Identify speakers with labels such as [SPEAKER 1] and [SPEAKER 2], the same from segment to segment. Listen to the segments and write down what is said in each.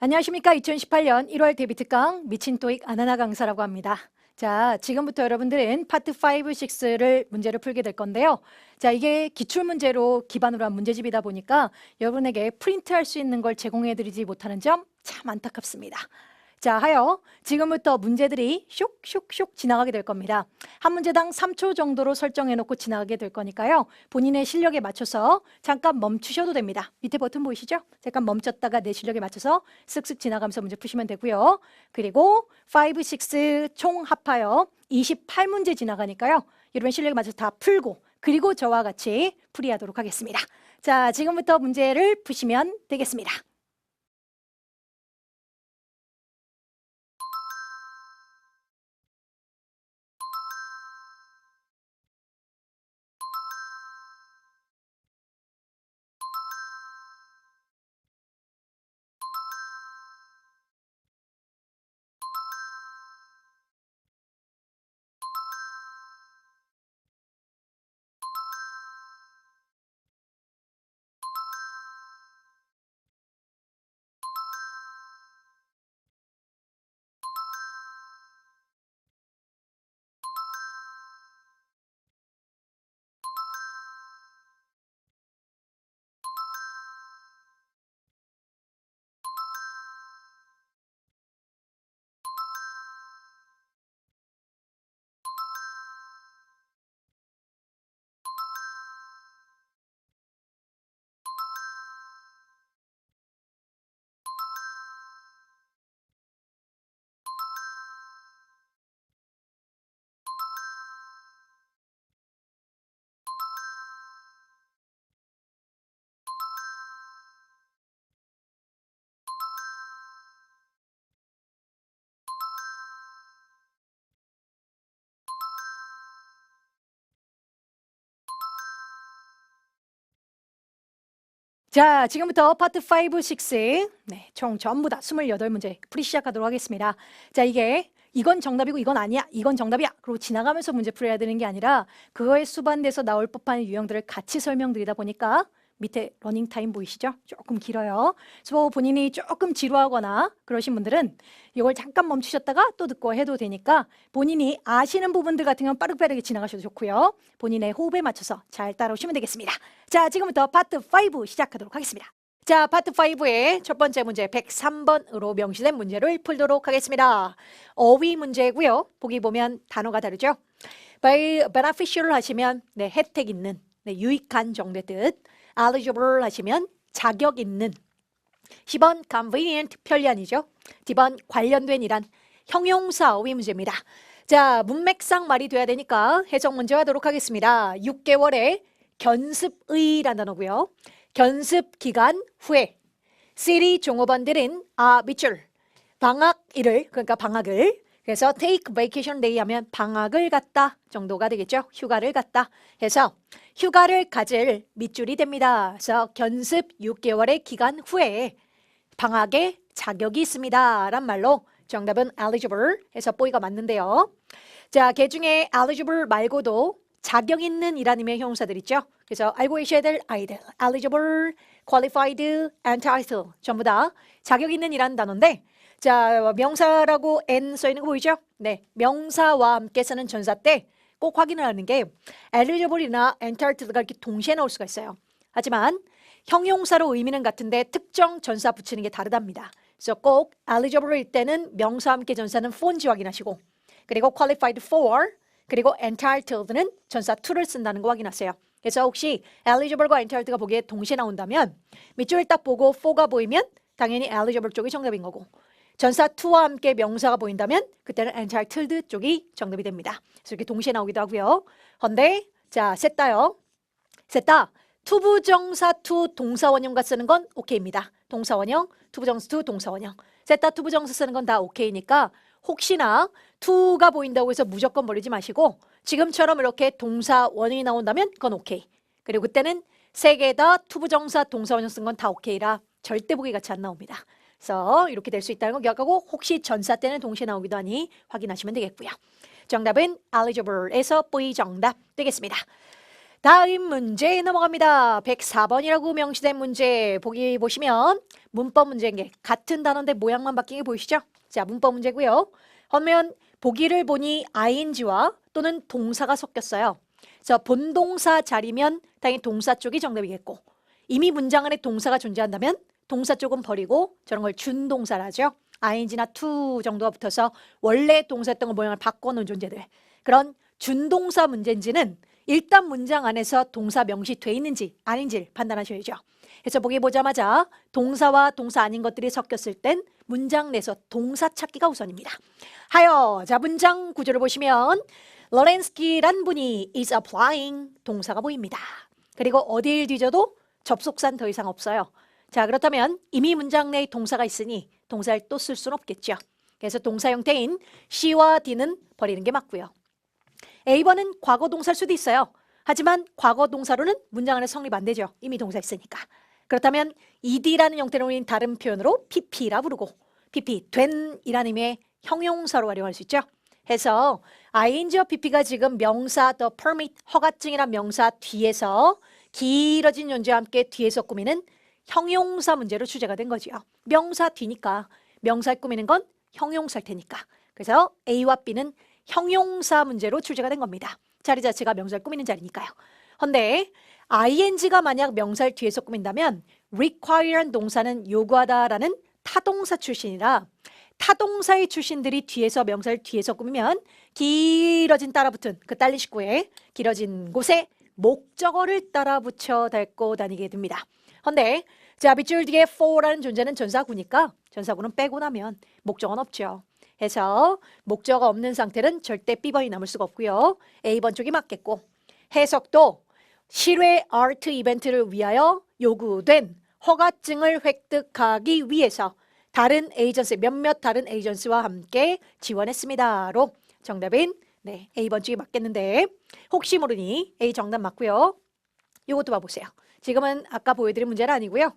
[SPEAKER 1] 안녕하십니까. 2018년 1월 데뷔 특강 미친 토익 아나나 강사라고 합니다. 자, 지금부터 여러분들은 파트 5, 6를 문제를 풀게 될 건데요. 자, 이게 기출문제로 기반으로 한 문제집이다 보니까 여러분에게 프린트할 수 있는 걸 제공해드리지 못하는 점 참 안타깝습니다. 자, 하여 지금부터 문제들이 슉슉슉 지나가게 될 겁니다. 한 문제당 3초 정도로 설정해 놓고 지나가게 될 거니까요. 본인의 실력에 맞춰서 잠깐 멈추셔도 됩니다. 밑에 버튼 보이시죠? 잠깐 멈췄다가 내 실력에 맞춰서 쓱쓱 지나가면서 문제 푸시면 되고요. 그리고 5, 6 총 합하여 28문제 지나가니까요. 여러분 실력에 맞춰서 다 풀고 그리고 저와 같이 풀이하도록 하겠습니다. 자, 지금부터 문제를 푸시면 되겠습니다. 자, 지금부터 파트 5, 6, 총 전부 다 28문제 풀이 시작하도록 하겠습니다. 자, 이건 정답이고 이건 아니야, 이건 정답이야. 그리고 지나가면서 문제 풀어야 되는 게 아니라 그거에 수반돼서 나올 법한 유형들을 같이 설명드리다 보니까 밑에 러닝타임 보이시죠? 조금 길어요. 그래서 본인이 조금 지루하거나 그러신 분들은 이걸 잠깐 멈추셨다가 또 듣고 해도 되니까 본인이 아시는 부분들 같은 경우는 빠르게 지나가셔도 좋고요. 본인의 호흡에 맞춰서 잘 따라오시면 되겠습니다. 자, 지금부터 파트 5 시작하도록 하겠습니다. 자, 파트 5의 첫 번째 문제 103번으로 명시된 문제를 풀도록 하겠습니다. 어휘 문제고요. 보기 보면 단어가 다르죠. beneficial 하시면 혜택 있는, 유익한 정도의 뜻. eligible 하시면 자격 있는. 10번 convenient 편리한이죠. D번 관련된 이란 형용사 어휘 문제입니다. 자, 문맥상 말이 돼야 되니까 해석 문제 하도록 하겠습니다. 6개월의 견습의라는 단어고요. 견습 기간 후에 시리 종업원들은 밑줄 방학일을, 그러니까 방학을, 그래서 take vacation day 하면 방학을 갔다 정도가 되겠죠. 휴가를 갔다 해서 휴가를 가질 밑줄이 됩니다. 그래서 견습 6개월의 기간 후에 방학에 자격이 있습니다 란 말로 정답은 eligible 해서 뽀이가 맞는데요. 자, 개 중에 eligible 말고도 자격 있는 이라는 의미의 형용사들 있죠. 그래서 알고 계셔야 될 아이들 eligible, qualified, entitled 전부 다 자격 있는 이라는 단어인데, 자, 명사라고 N 써있는 거 보이죠? 네, 명사와 함께 쓰는 전사 때 꼭 확인을 하는 게 eligible이나 entitled가 이렇게 동시에 나올 수가 있어요. 하지만 형용사로 의미는 같은데 특정 전사 붙이는 게 다르답니다. 그래서 꼭 eligible일 때는 명사와 함께 전사는 for인지 확인하시고, 그리고 qualified for, 그리고 entitled는 전사 to를 쓴다는 거 확인하세요. 그래서 혹시 eligible과 entitled가 보기에 동시에 나온다면 밑줄을 딱 보고 for가 보이면 당연히 eligible 쪽이 정답인 거고, 전사 to와 함께 명사가 보인다면 그때는 entitled 쪽이 정답이 됩니다. 그래서 이렇게 동시에 나오기도 하고요. 그런데 자, 셋 다요. 셋 다 투부정사 투 동사원형과 쓰는 건 오케이입니다. 동사원형, 투부정사 투 동사원형. 셋 다 투부정사 쓰는 건 다 오케이니까 혹시나 투가 보인다고 해서 무조건 버리지 마시고 지금처럼 이렇게 동사원형이 나온다면 그건 오케이. 그리고 그때는 세 개 다 투부정사 동사원형 쓴 건 다 오케이라 절대 보기 같이 안 나옵니다. 그래서 이렇게 될 수 있다는 거 기억하고 혹시 전사 때는 동시에 나오기도 하니 확인하시면 되겠고요. 정답은 eligible에서 V 정답 되겠습니다. 다음 문제 넘어갑니다. 104번이라고 명시된 문제 보기 보시면 문법 문제인 게 같은 단어인데 모양만 바뀐 게 보이시죠? 자, 문법 문제고요. 그러면 보기를 보니 ing와 또는 동사가 섞였어요. 그래서 본동사 자리면 당연히 동사 쪽이 정답이겠고 이미 문장 안에 동사가 존재한다면 동사 쪽은 버리고 저런 걸 준동사라 하죠. ing나 to 정도가 붙어서 원래 동사였던 거 모양을 바꿔놓은 존재들. 그런 준동사 문제인지는 일단 문장 안에서 동사 명시돼 있는지 아닌지를 판단하셔야죠. 그래서 보기 보자마자 동사와 동사 아닌 것들이 섞였을 땐 문장 내에서 동사 찾기가 우선입니다. 하여 자 문장 구조를 보시면 로렌스키란 분이 is applying 동사가 보입니다. 그리고 어딜 뒤져도 접속사는 더 이상 없어요. 자 그렇다면 이미 문장 내에 동사가 있으니 동사를 또 쓸 수는 없겠죠. 그래서 동사 형태인 she와 d는 버리는 게 맞고요. A번은 과거 동사일 수도 있어요. 하지만 과거 동사로는 문장 안에 성립 안 되죠. 이미 동사 있으니까. 그렇다면 ed라는 형태로 있는 다른 표현으로 pp라 부르고 pp, 된이라는 의미의 형용사로 활용할 수 있죠. 해서 ing와 pp가 지금 명사 the permit, 허가증이란 명사 뒤에서 길어진 존재와 함께 뒤에서 꾸미는 형용사 문제로 주제가 된 거죠. 명사 뒤니까 명사를 꾸미는 건 형용사일 테니까. 그래서 A와 B는 형용사 문제로 출제가 된 겁니다. 자리 자체가 명사를 꾸미는 자리니까요. 그런데 ing가 만약 명사를 뒤에서 꾸민다면 require란 동사는 요구하다라는 타동사 출신이라 타동사의 출신들이 뒤에서 명사를 뒤에서 꾸미면 길어진 따라붙은 그 딸린 식구에 길어진 곳에 목적어를 따라 붙여 싣고 다니게 됩니다. 그런데 자 밑줄 뒤에 for라는 존재는 전사구니까 전사구는 빼고 나면 목적어는 없죠. 해서 목적어가 없는 상태는 절대 B번이 남을 수가 없고요. A번 쪽이 맞겠고 해석도 실외 아트 이벤트를 위하여 요구된 허가증을 획득하기 위해서 다른 에이전시 몇몇 다른 에이전시와 함께 지원했습니다로 정답인 네, A번 쪽이 맞겠는데 혹시 모르니 A 정답 맞고요. 이것도 봐보세요. 지금은 아까 보여드린 문제는 아니고요.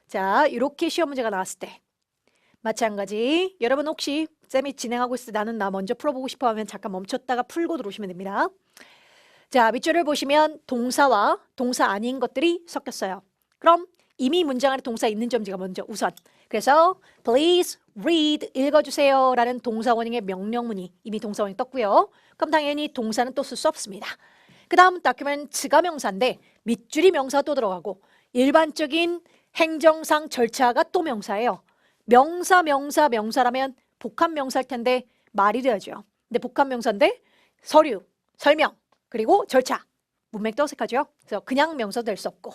[SPEAKER 1] 자 이렇게 시험 문제가 나왔을 때 마찬가지 여러분 혹시 쌤이 진행하고 있을 때 나는 나 먼저 풀어보고 싶어 하면 잠깐 멈췄다가 풀고 들어오시면 됩니다. 자 밑줄을 보시면 동사와 동사 아닌 것들이 섞였어요. 그럼 이미 문장 안에 동사 있는 점지가 먼저 우선 그래서 please read 읽어주세요 라는 동사 원형의 명령문이 이미 동사 원형이 떴고요. 그럼 당연히 동사는 또 쓸 수 없습니다. 그 다음 다큐멘트가 명사인데 밑줄이 명사가 또 들어가고 일반적인 행정상 절차가 또 명사예요. 명사라면 복합명사일 텐데 말이 돼야죠. 근데 복합명사인데 서류, 설명, 그리고 절차. 문맥도 어색하죠. 그래서 그냥 명사도 될 수 없고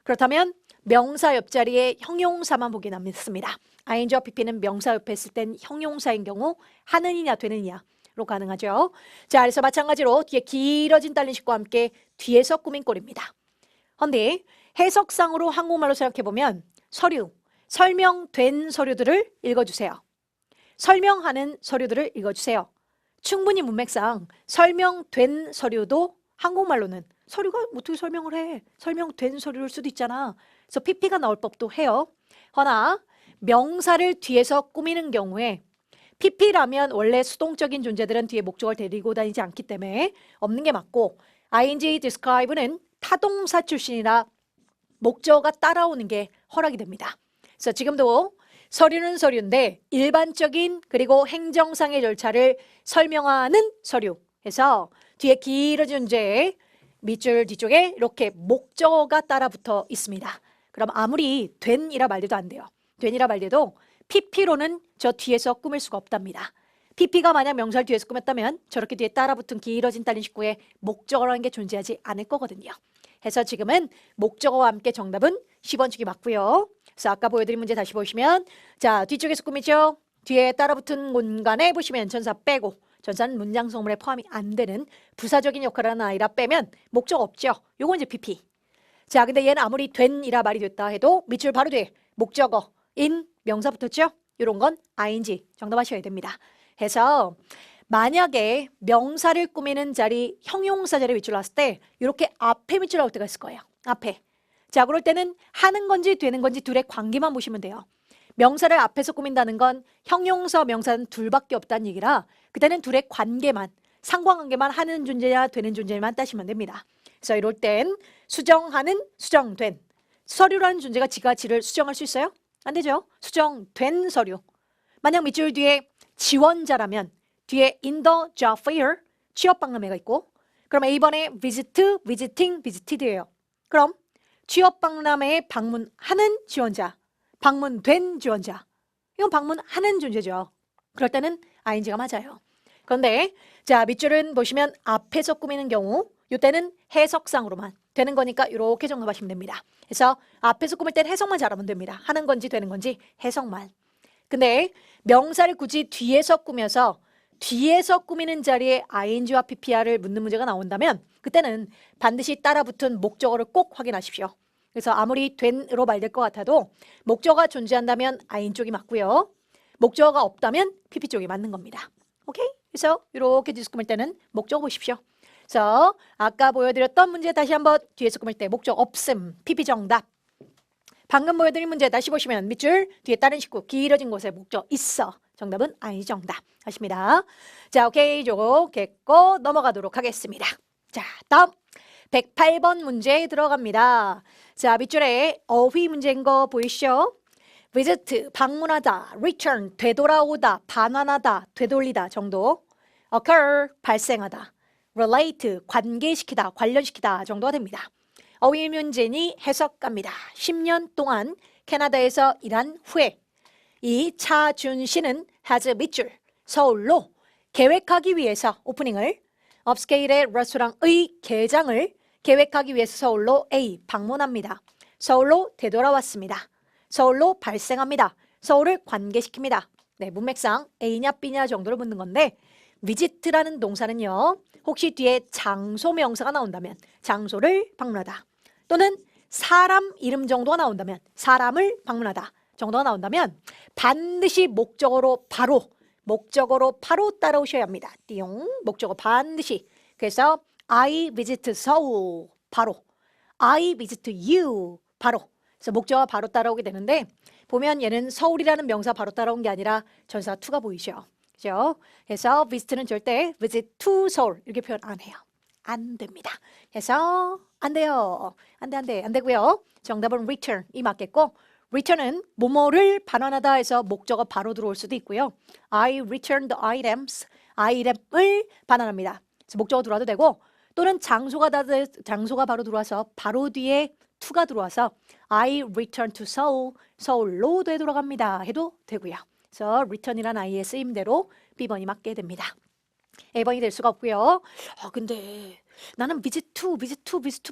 [SPEAKER 1] 그렇다면 명사 옆자리에 형용사만 보기 남습니다. ing와 pp는 명사 옆에 있을 땐 형용사인 경우 하느니냐 되느냐로 가능하죠. 자 그래서 마찬가지로 뒤에 길어진 딸린 식구와 함께 뒤에서 꾸민 꼴입니다. 그런데 해석상으로 한국말로 생각해보면 서류, 설명된 서류들을 읽어주세요. 설명하는 서류들을 읽어주세요. 충분히 문맥상 설명된 서류도 한국말로는 서류가 어떻게 설명을 해? 설명된 서류일 수도 있잖아. 그래서 pp가 나올 법도 해요. 허나 명사를 뒤에서 꾸미는 경우에 pp라면 원래 수동적인 존재들은 뒤에 목적어를 데리고 다니지 않기 때문에 없는 게 맞고 ing describe는 타동사 출신이라 목적어가 따라오는 게 허락이 됩니다. 그래서 지금도 서류는 서류인데 일반적인 그리고 행정상의 절차를 설명하는 서류 해서 뒤에 길어진 존재의 밑줄 뒤쪽에 이렇게 목적어가 따라 붙어 있습니다. 그럼 아무리 된이라 말돼도 안 돼요. 된이라 말돼도 pp로는 저 뒤에서 꾸밀 수가 없답니다. pp가 만약 명사를 뒤에서 꾸몄다면 저렇게 뒤에 따라 붙은 길어진 딸린 식구에 목적어라는 게 존재하지 않을 거거든요. 해서 지금은 목적어와 함께 정답은 10번 축이 맞고요. 그래서 아까 보여드린 문제 다시 보시면 자 뒤쪽에서 꾸미죠. 뒤에 따라붙은 공간에 보시면 전사 빼고 전사는 문장 성물에 포함이 안 되는 부사적인 역할을 하는 아이라 빼면 목적 없죠. 요건 이제 PP. 자 근데 얘는 아무리 된이라 말이 됐다 해도 밑줄 바로 뒤에 목적어 인 명사 붙었죠. 요런 건 ing 정답하셔야 됩니다. 해서 만약에 명사를 꾸미는 자리 형용사 자리에 밑줄 놨을 때 이렇게 앞에 밑줄 나올 때가 있을 거예요. 앞에. 자 그럴 때는 하는 건지 되는 건지 둘의 관계만 보시면 돼요. 명사를 앞에서 꾸민다는 건 형용사 명사는 둘밖에 없다는 얘기라 그때는 둘의 관계만 상관관계만 하는 존재냐 되는 존재만 따시면 됩니다. 그래서 이럴 땐 수정하는, 수정된. 서류라는 존재가 지가 지를 수정할 수 있어요? 안 되죠. 수정된 서류. 만약 밑줄 뒤에 지원자라면 뒤에 in the job fair 취업박람회가 있고 그럼 A번에 visit, visiting, visited예요. 그럼 취업박람회에 방문하는 지원자, 방문된 지원자. 이건 방문하는 존재죠. 그럴 때는 ing가 맞아요. 그런데 자 밑줄은 보시면 앞에서 꾸미는 경우 이때는 해석상으로만 되는 거니까 이렇게 정답하시면 됩니다. 그래서 앞에서 꾸밀 때는 해석만 잘하면 됩니다. 하는 건지 되는 건지 해석만. 근데 명사를 굳이 뒤에서 꾸며서 뒤에서 꾸미는 자리에 ing와 ppr을 묻는 문제가 나온다면 그때는 반드시 따라붙은 목적어를 꼭 확인하십시오. 그래서 아무리 된으로 말될 것 같아도 목적어가 존재한다면 in 쪽이 맞고요. 목적어가 없다면 pp 쪽이 맞는 겁니다. 오케이? 그래서 이렇게 뒤에서 꾸밀 때는 목적어 보십시오. 그래서 아까 보여드렸던 문제 다시 한번 뒤에서 꾸밀 때 목적 없음, pp 정답. 방금 보여드린 문제 다시 보시면 밑줄 뒤에 다른 식구 길어진 곳에 목적 있어. 정답은 I 정답 하십니다. 자, 오케이. 요거 겠고 넘어가도록 하겠습니다. 자, 다음 108번 문제 들어갑니다. 자, 밑줄에 어휘 문제인 거 보이시죠? visit, 방문하다, return, 되돌아오다, 반환하다, 되돌리다 정도. occur, 발생하다. relate, 관계시키다, 관련시키다 정도가 됩니다. 어휘 문제니 해석갑니다. 10년 동안 캐나다에서 일한 후에 이 차준 씨는 has 밑줄 서울로 계획하기 위해서 오프닝을 업스케일의 레스토랑의 개장을 계획하기 위해서 서울로 A 방문합니다. 서울로 되돌아왔습니다. 서울로 발생합니다. 서울을 관계시킵니다. 네, 문맥상 A냐 B냐 정도를 묻는 건데 visit라는 동사는요. 혹시 뒤에 장소 명사가 나온다면 장소를 방문하다 또는 사람 이름 정도가 나온다면 사람을 방문하다 정도가 나온다면 반드시 목적어로 바로 따라오셔야 합니다. 띠용 목적어 반드시. 그래서 I visit 서울 바로 I visit you 바로. 그래서 목적어가 바로 따라오게 되는데 보면 얘는 서울이라는 명사 바로 따라온 게 아니라 전사 to가 보이죠. 그죠? 그래서 visit는 절대 visit to 서울 이렇게 표현 안 해요. 안 됩니다. 그래서 안 돼요. 안 되고요. 정답은 return이 맞겠고 return은 뭐뭐를 반환하다 해서 목적어 바로 들어올 수도 있고요. I return the items. 아이템을 반환합니다. 그래서 목적어 들어와도 되고 또는 장소가 바로 들어와서 바로 뒤에 to가 들어와서 I return to Seoul. 서울로 되돌아갑니다. 해도 되고요. 그래서 return이라는 i의 쓰임대로 B번이 맞게 됩니다. A번이 될 수가 없고요. 근데 나는 visit to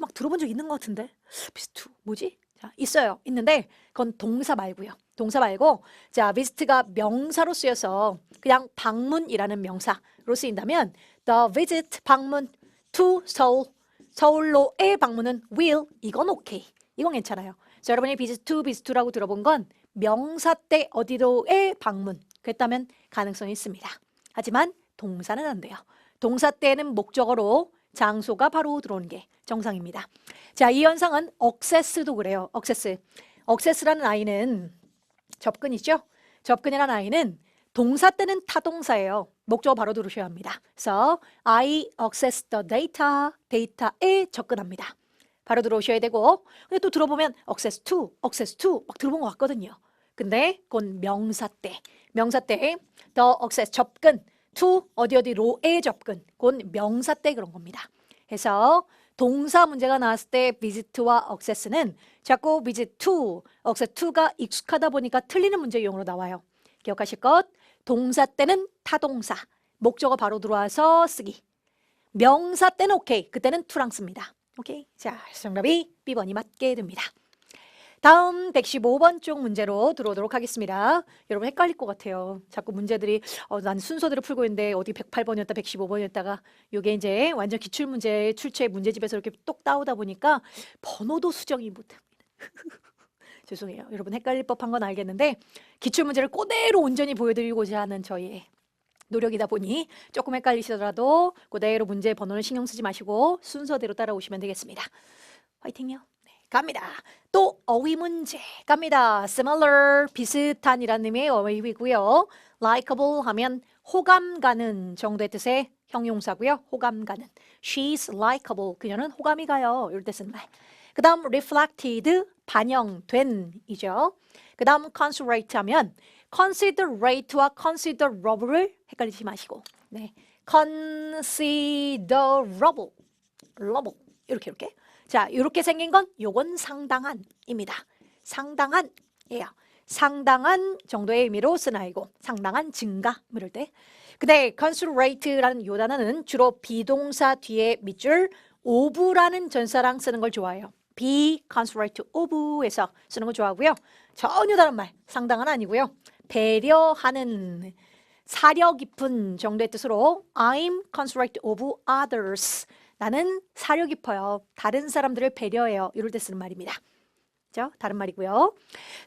[SPEAKER 1] 막 들어본 적 있는 것 같은데 visit to 뭐지? 자, 있어요. 있는데 그건 동사 말고요. 동사 말고 자 visit가 명사로 쓰여서 그냥 방문이라는 명사로 쓰인다면 the visit 방문 to Seoul 서울로의 방문은 will 이건 오케이. 이건 괜찮아요. 자, 여러분이 visit to라고 들어본 건 명사 때 어디로의 방문 그랬다면 가능성이 있습니다. 하지만 동사는 안 돼요. 동사 때는 목적어로 장소가 바로 들어오는 게 정상입니다. 자, 이 현상은 access도 그래요. access라는 i는 접근이죠. 접근이라는 i는 동사 때는 타동사예요. 목적어 바로 들으셔야 합니다. 그래서 I access the data, 데이터에 접근합니다. 바로 들어오셔야 되고 근데 또 들어보면 access to 막 들어본 것 같거든요. 근데 그건 명사 때 the access 접근 to 어디로의 접근 그건 명사 때 그런 겁니다. 그래서 동사 문제가 나왔을 때 visit와 access는 자꾸 visit to, access to가 익숙하다 보니까 틀리는 문제 유형으로 나와요. 기억하실 것 동사 때는 타동사 목적어 바로 들어와서 쓰기 명사 때는 오케이 그때는 to랑 씁니다. 오케이. 자, 정답이 B번이 맞게 됩니다. 다음 115번 쪽 문제로 들어오도록 하겠습니다. 여러분 헷갈릴 것 같아요. 자꾸 문제들이 난 순서대로 풀고 있는데 어디 108번이었다 115번이었다가 이게 이제 완전 기출문제 출제 문제집에서 이렇게 똑 따오다 보니까 번호도 수정이 못합니다. 죄송해요. 여러분 헷갈릴 법한 건 알겠는데 기출문제를 그대로 온전히 보여드리고자 하는 저희의 노력이다 보니 조금 헷갈리시더라도 그대로 문제 번호는 신경 쓰지 마시고 순서대로 따라오시면 되겠습니다. 화이팅요. 갑니다. 또 어휘 문제 갑니다. similar, 비슷한이라는 의미의 어휘이고요. likable 하면 호감 가는 정도의 뜻의 형용사고요. 호감 가는. She's likable. 그녀는 호감이 가요. 이럴 때 쓰는 말. 그 다음 reflected, 반영된이죠. 그 다음 considerate 하면 considerate와 considerable을 헷갈리지 마시고 네, considerable, 이렇게 자, 이렇게 생긴 건 요건 상당한입니다. 상당한이에요. 상당한 정도의 의미로 쓰는 아이고 상당한 증가 이럴 때. 근데 considerate라는 요 단어는 주로 비동사 뒤에 밑줄 of라는 전사랑 쓰는 걸 좋아해요. be considerate of에서 쓰는 걸 좋아하고요. 전혀 다른 말, 상당한 아니고요. 배려하는, 사려 깊은 정도의 뜻으로 I'm considerate of others. 나는 사려 깊어요. 다른 사람들을 배려해요. 이럴 때 쓰는 말입니다. 그죠? 다른 말이고요.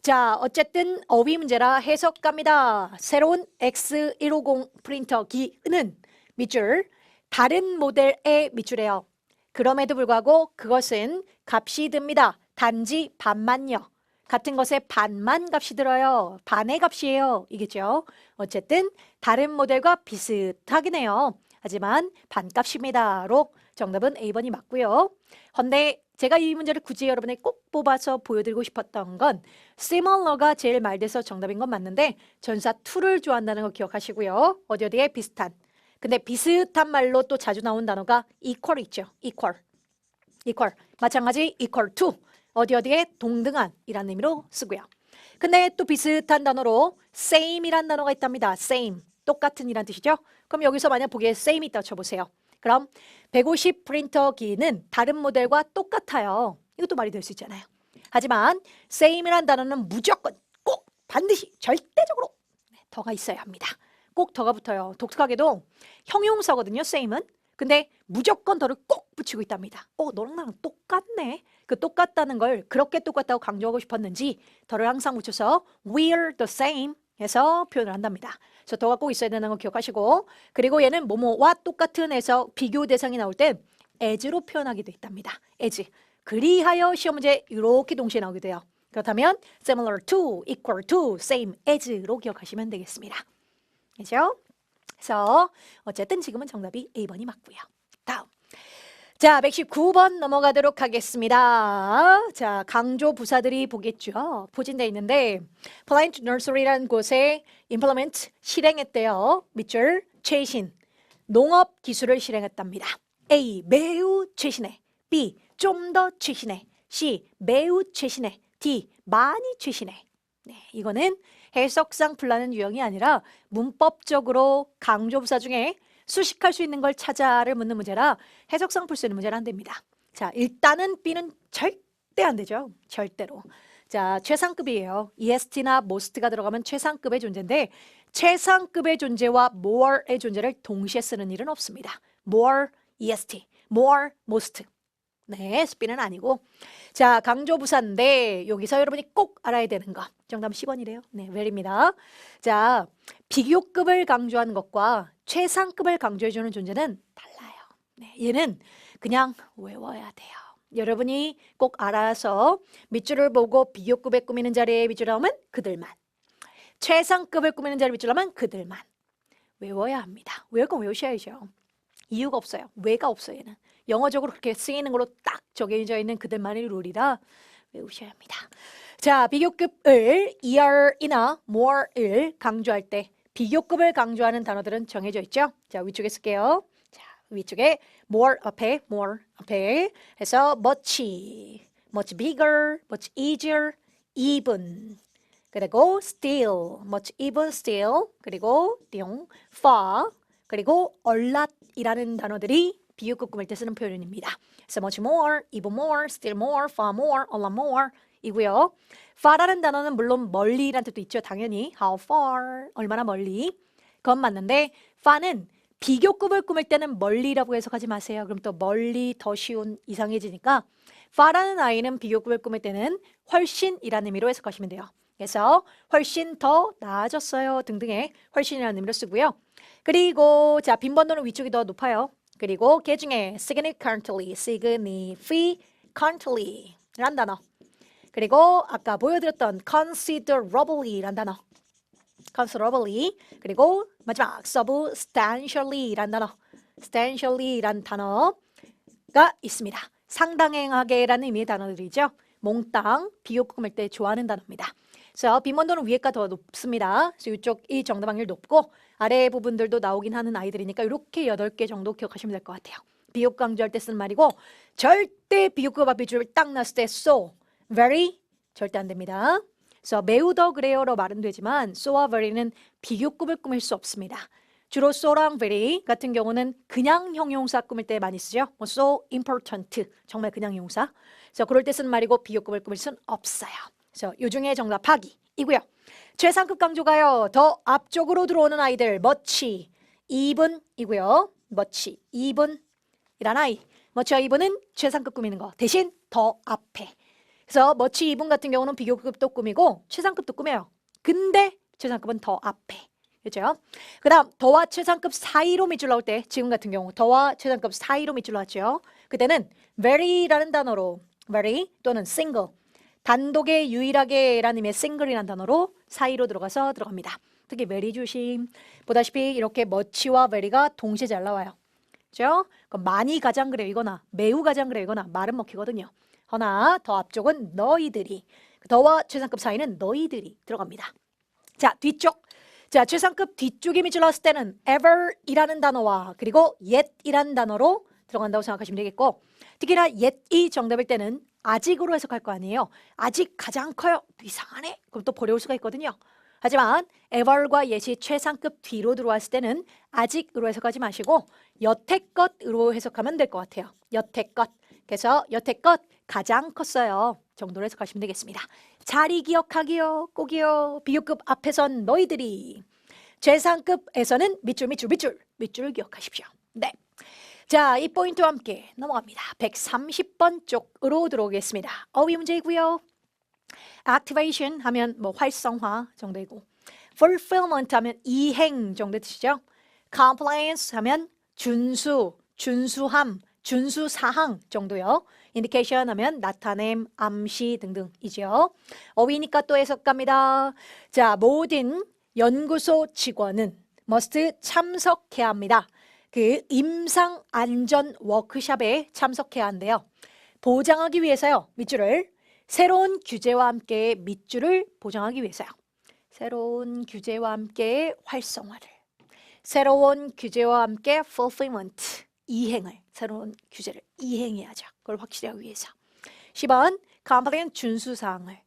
[SPEAKER 1] 자, 어쨌든 어휘 문제라 해석 갑니다. 새로운 X150 프린터기는 밑줄, 다른 모델의 밑줄이에요. 그럼에도 불구하고 그것은 값이 듭니다. 단지 반만요. 같은 것에 반만 값이 들어요. 반의 값이에요. 이겠죠? 어쨌든 다른 모델과 비슷하긴 해요. 하지만 반값입니다.로 정답은 A번이 맞고요. 헌데 제가 이 문제를 굳이 여러분에게 꼭 뽑아서 보여드리고 싶었던 건 similar가 제일 말돼서 정답인 건 맞는데 전사 to를 좋아한다는 거 기억하시고요. 어디에 비슷한. 근데 비슷한 말로 또 자주 나온 단어가 equal 있죠. equal. 마찬가지 equal to. 어디에 동등한이라는 의미로 쓰고요. 근데 또 비슷한 단어로 same이라는 단어가 있답니다. same. 똑같은이란 뜻이죠. 그럼 여기서 만약 보기에 same 있다고 쳐보세요. 그럼 150 프린터기는 다른 모델과 똑같아요. 이것도 말이 될 수 있잖아요. 하지만 same이라는 단어는 무조건 꼭 반드시 절대적으로 더가 있어야 합니다. 꼭 더가 붙어요. 독특하게도 형용사거든요. same은. 근데 무조건 더를 꼭 붙이고 있답니다. 너랑 나랑 똑같네. 그 똑같다는 걸 그렇게 똑같다고 강조하고 싶었는지 더를 항상 붙여서 we're the same 해서 표현을 한답니다. 그래서 더가 꼭 있어야 되는 거 기억하시고, 그리고 얘는 뭐뭐와 똑같은 해서 비교 대상이 나올 때 as로 표현하기도 있답니다. as. 그리하여 시험 문제 이렇게 동시에 나오게 돼요. 그렇다면 similar to, equal to, same as로 기억하시면 되겠습니다. 그렇죠? 그래서 어쨌든 지금은 정답이 A번이 맞고요. 다음. 자, 119번 넘어가도록 하겠습니다. 자, 강조 부사들이 보겠죠. 포진되어 있는데 Plant Nursery라는 곳에 implement 실행했대요. 밑줄 최신 농업 기술을 실행했답니다. A. 매우 최신의. B. 좀 더 최신의. C. 매우 최신의. D. 많이 최신의. 네, 이거는 해석상 불나는 유형이 아니라 문법적으로 강조부사 중에 수식할 수 있는 걸 찾아를 묻는 문제라 해석상 풀 수 있는 문제는 안 됩니다. 자, 일단은 B는 절대 안 되죠. 절대로. 자, 최상급이에요. EST나 MOST가 들어가면 최상급의 존재인데 최상급의 존재와 more의 존재를 동시에 쓰는 일은 없습니다. more, EST, more, MOST. 네, B는 아니고. 자, 강조부사인데 여기서 여러분이 꼭 알아야 되는 거. 정답은 10번이래요. 네, where입니다. 자, 비교급을 강조하는 것과 최상급을 강조해주는 존재는 달라요. 네, 얘는 그냥 외워야 돼요. 여러분이 꼭 알아서 밑줄을 보고 비교급에 꾸미는 자리에 밑줄 나오면 그들만. 최상급을 꾸미는 자리에 밑줄 나오면 그들만. 외워야 합니다. 외울 건 외우셔야죠. 이유가 없어요. 왜가 없어요, 얘는. 영어적으로 그렇게 쓰이는 걸로 딱 정해져 있는 그들만의 룰이라 외우셔야 합니다. 자, 비교급을 ER이나 more을 강조할 때 비교급을 강조하는 단어들은 정해져 있죠. 자, 위쪽에 쓸게요. 자, 위쪽에 more 앞에 해서 much bigger, much easier, even. 그리고 still, much even still. 그리고 far. 그리고 a lot이라는 단어들이 비교급 꾸밀 때 쓰는 표현입니다. So much more, even more, still more, far more, a lot more 이고요. far라는 단어는 물론 멀리라는 뜻도 있죠. 당연히 how far, 얼마나 멀리. 그건 맞는데 far는 비교급을 꾸밀 때는 멀리라고 해석하지 마세요. 그럼 또 멀리 더 쉬운 이상해지니까 far라는 아이는 비교급을 꾸밀 때는 훨씬이라는 의미로 해석하시면 돼요. 그래서 훨씬 더 나아졌어요 등등의 훨씬이라는 의미로 쓰고요. 그리고 자, 빈번도는 위쪽이 더 높아요. 그리고 개 중에 significantly 란 단어. 그리고 아까 보여드렸던 considerably 란 단어. considerably. 그리고 마지막 substantially 란 단어. substantially 란 단어가 있습니다. 상당하게라는 의미의 단어들이죠. 몽땅 비교급 꾸밀 때 좋아하는 단어입니다. 그래서 빈번도는 위에가 더 높습니다. 그래서 이쪽이 정답 확률 높고 아래 부분들도 나오긴 하는 아이들이니까 이렇게 8개 정도 기억하시면 될 것 같아요. 비교급 강조할 때 쓰는 말이고 절대 비교급 앞에 줄 딱 놨을 때 so, very 절대 안 됩니다. 그래서 매우 더 그래요로 말은 되지만 so와 very는 비교급을 꾸밀 수 없습니다. 주로 so랑 very 같은 경우는 그냥 형용사 꾸밀 때 많이 쓰죠. 뭐 so important 정말 그냥 형용사. 그래서 그럴 때 쓰는 말이고 비교급을 꾸밀 수는 없어요. 그래서 이 중에 정답 하기이고요. 최상급 강조가요. 더 앞쪽으로 들어오는 아이들 much, even이고요. much, even이란 아이. much와 even은 최상급 꾸미는 거. 대신 더 앞에. 그래서 much, even 같은 경우는 비교급도 꾸미고 최상급도 꾸며요. 근데 최상급은 더 앞에. 그렇죠? 그 다음 더와 최상급 사이로 밑줄 나올 때 지금 같은 경우 더와 최상급 사이로 밑줄 나왔죠. 그때는 very라는 단어로 very 또는 single 단독의 유일하게 라는 의미의 single이라는 단어로 사이로 들어갑니다. 특히 very 조심. 보다시피 이렇게 much와 very가 동시에 잘 나와요. 그렇죠? 그럼 많이 가장 그래요 이거나 매우 가장 그래요 이거나 말은 먹히거든요. 허나 더 앞쪽은 너희들이 더와 최상급 사이는 너희들이 들어갑니다. 자 뒤쪽 자 최상급 뒤쪽에 밑줄 나왔을 때는 ever이라는 단어와 그리고 yet이라는 단어로 들어간다고 생각하시면 되겠고 특히나 yet이 정답일 때는 아직으로 해석할 거 아니에요. 아직 가장 커요. 이상하네. 그럼 또 버려올 수가 있거든요. 하지만 ever과 yet이 최상급 뒤로 들어왔을 때는 아직으로 해석하지 마시고 여태껏으로 해석하면 될 것 같아요. 여태껏. 그래서 여태껏 가장 컸어요. 정도로 해석하시면 되겠습니다. 자리 기억하기요. 꼭이요. 비교급 앞에선 너희들이 최상급에서는 밑줄을 기억하십시오. 네. 자, 이 포인트와 함께 넘어갑니다. 130번 쪽으로 들어오겠습니다. 어휘 문제이고요. activation 하면 뭐 활성화 정도이고 fulfillment 하면 이행 정도 뜻이죠. compliance 하면 준수함, 준수사항 정도요. indication 하면 나타냄, 암시 등등이죠. 어휘니까 또 해석 갑니다. 자, 모든 연구소 직원은 must 참석해야 합니다. 그 임상 안전 워크숍에 참석해야 한대요. 보장하기 위해서요. 밑줄을 새로운 규제와 함께 밑줄을 보장하기 위해서요. 새로운 규제와 함께 활성화를. 새로운 규제와 함께 fulfillment 이행을. 새로운 규제를 이행해야죠. 그걸 확실히 하기 위해서. 10번 compliant 준수사항을.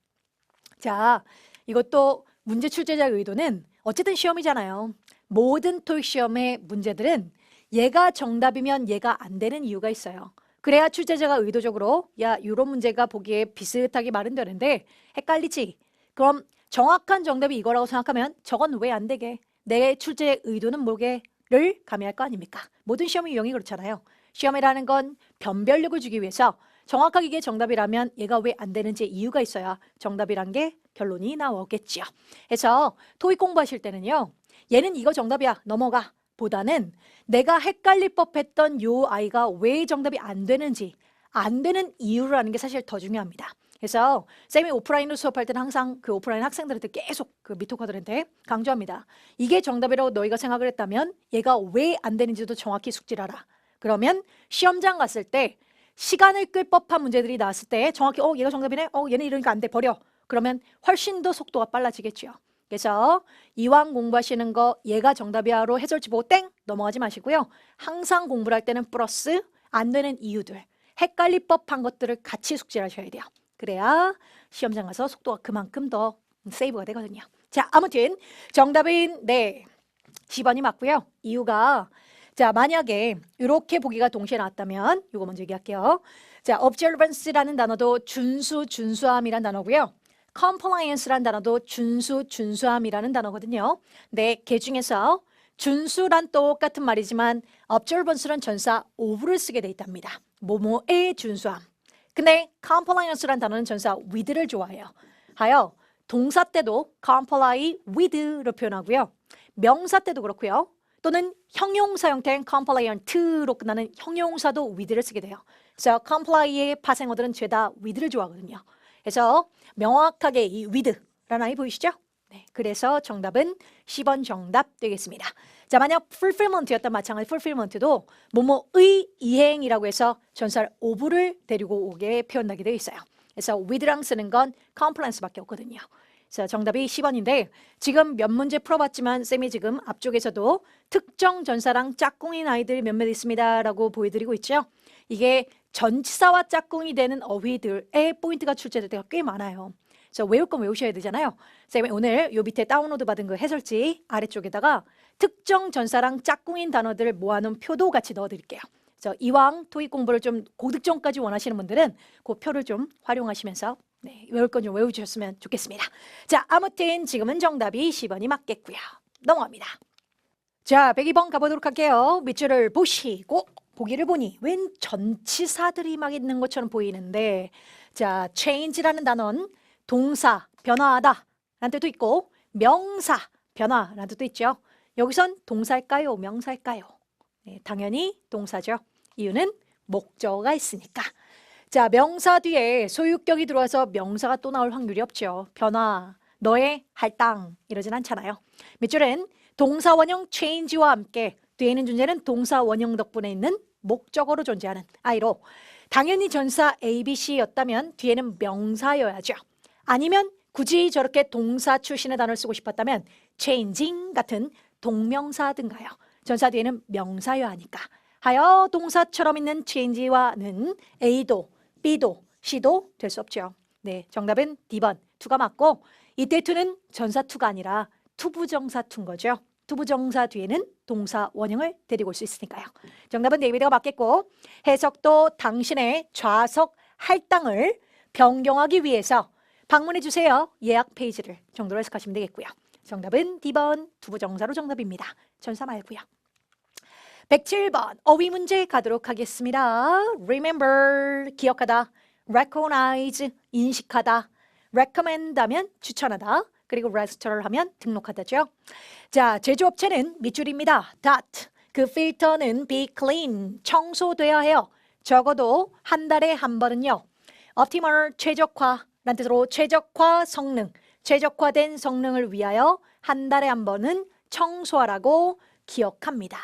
[SPEAKER 1] 자, 이것도 문제 출제자의 의도는 어쨌든 시험이잖아요. 모든 토익 시험의 문제들은 얘가 정답이면 얘가 안 되는 이유가 있어요. 그래야 출제자가 의도적으로 야 이런 문제가 보기에 비슷하게 말은 되는데 헷갈리지? 그럼 정확한 정답이 이거라고 생각하면 저건 왜 안 되게? 내 출제의 의도는 뭐게를 가미할 거 아닙니까? 모든 시험의 유형이 그렇잖아요. 시험이라는 건 변별력을 주기 위해서 정확하게 이게 정답이라면 얘가 왜 안 되는지 이유가 있어야 정답이란 게 결론이 나오겠지요. 그래서 토익 공부하실 때는요. 얘는 이거 정답이야. 넘어가. 보다는 내가 헷갈릴 법했던 요 아이가 왜 정답이 안 되는지 안 되는 이유를 아는 게 사실 더 중요합니다. 그래서 쌤이 오프라인으로 수업할 때는 항상 그 오프라인 학생들한테 계속 그 미토카들한테 강조합니다. 이게 정답이라고 너희가 생각을 했다면 얘가 왜 안 되는지도 정확히 숙지를 하라. 그러면 시험장 갔을 때 시간을 끌 법한 문제들이 나왔을 때 정확히 얘가 정답이네? 얘는 이러니까 안 돼. 버려. 그러면 훨씬 더 속도가 빨라지겠죠. 그래서 이왕 공부하시는 거 얘가 정답이야로 해설지 보고 땡 넘어가지 마시고요. 항상 공부를 할 때는 플러스 안 되는 이유들, 헷갈릴 법한 것들을 같이 숙지를 하셔야 돼요. 그래야 시험장 가서 속도가 그만큼 더 세이브가 되거든요. 자, 아무튼 정답은 네 10번이 맞고요. 이유가 자 만약에 이렇게 보기가 동시에 나왔다면 이거 먼저 얘기할게요. 자, observance라는 단어도 준수함이란 단어고요. compliance란 단어도 준수함이라는 단어거든요. 네, 개 중에서 준수란 똑같은 말이지만 observance란 전사 of를 쓰게 돼 있답니다. 뭐뭐의 준수함. 근데 compliance란 단어는 전사 with를 좋아해요. 하여 동사 때도 comply with로 표현하고요. 명사 때도 그렇고요. 또는 형용사 형태인 compliant로 끝나는 형용사도 with를 쓰게 돼요. 그래서 comply의 파생어들은 죄다 with를 좋아하거든요. 그래서 명확하게 이 with라는 아이 보이시죠? 네, 그래서 정답은 10번 정답 되겠습니다. 자, 만약 fulfillment였던 마찬가지 fulfillment도 뭐뭐의 이행이라고 해서 전사를 of를 데리고 오게 표현하게 되어 있어요. 그래서 with랑 쓰는 건 compliance밖에 없거든요. 그래서 정답이 10번인데 지금 몇 문제 풀어봤지만 쌤이 지금 앞쪽에서도 특정 전사랑 짝꿍인 아이들 몇몇 있습니다 라고 보여드리고 있죠. 이게 전치사와 짝꿍이 되는 어휘들의 포인트가 출제될 때가 꽤 많아요. 그래서 외울 건 외우셔야 되잖아요. 쌤이 오늘 요 밑에 다운로드 받은 그 해설지 아래쪽에다가 특정 전사랑 짝꿍인 단어들을 모아놓은 표도 같이 넣어드릴게요. 그래서 이왕 토익 공부를 좀 고득점까지 원하시는 분들은 그 표를 좀 활용하시면서 네, 외울 건 좀 외워주셨으면 좋겠습니다. 자, 아무튼 지금은 정답이 10번이 맞겠고요. 넘어갑니다. 자, 102번 가보도록 할게요. 밑줄을 보시고 보기를 보니 웬 전치사들이 막 있는 것처럼 보이는데 자, change라는 단어는 동사, 변화하다 라는 뜻도 있고 명사, 변화라는 뜻도 있죠. 여기선 동사일까요? 명사일까요? 네, 당연히 동사죠. 이유는 목적어가 있으니까. 자, 명사 뒤에 소유격이 들어와서 명사가 또 나올 확률이 없죠. 변화, 너의 할당 이러진 않잖아요. 밑줄은 동사 원형 change와 함께 뒤에 있는 존재는 동사 원형 덕분에 있는 목적어로 존재하는 아이로 당연히 전사 ABC였다면 뒤에는 명사여야죠. 아니면 굳이 저렇게 동사 출신의 단어를 쓰고 싶었다면 changing 같은 동명사 등가요. 전사 뒤에는 명사여야 하니까. 하여 동사처럼 있는 change와는 A도 B도 C도 될 수 없죠. 네, 정답은 D번 투가 맞고 이때 투는 전사 투가 아니라 투부정사 투인 거죠. 투부정사 뒤에는 동사 원형을 데리고 올 수 있으니까요. 정답은 네이비드가 맞겠고 해석도 당신의 좌석 할당을 변경하기 위해서 방문해 주세요. 예약 페이지를 정도로 해석하시면 되겠고요. 정답은 D번 투부정사로 정답입니다. 전사 말고요. 107번 어휘 문제 가도록 하겠습니다. Remember 기억하다, recognize 인식하다, recommend 하면 추천하다, 그리고 register 하면 등록하다죠. 자, 제조업체는 밑줄입니다. that 그 필터는 be clean 청소돼야 해요. 적어도 한 달에 한 번은요. optimal 최적화라는 뜻으로 최적화 성능, 최적화된 성능을 위하여 한 달에 한 번은 청소하라고 기억합니다.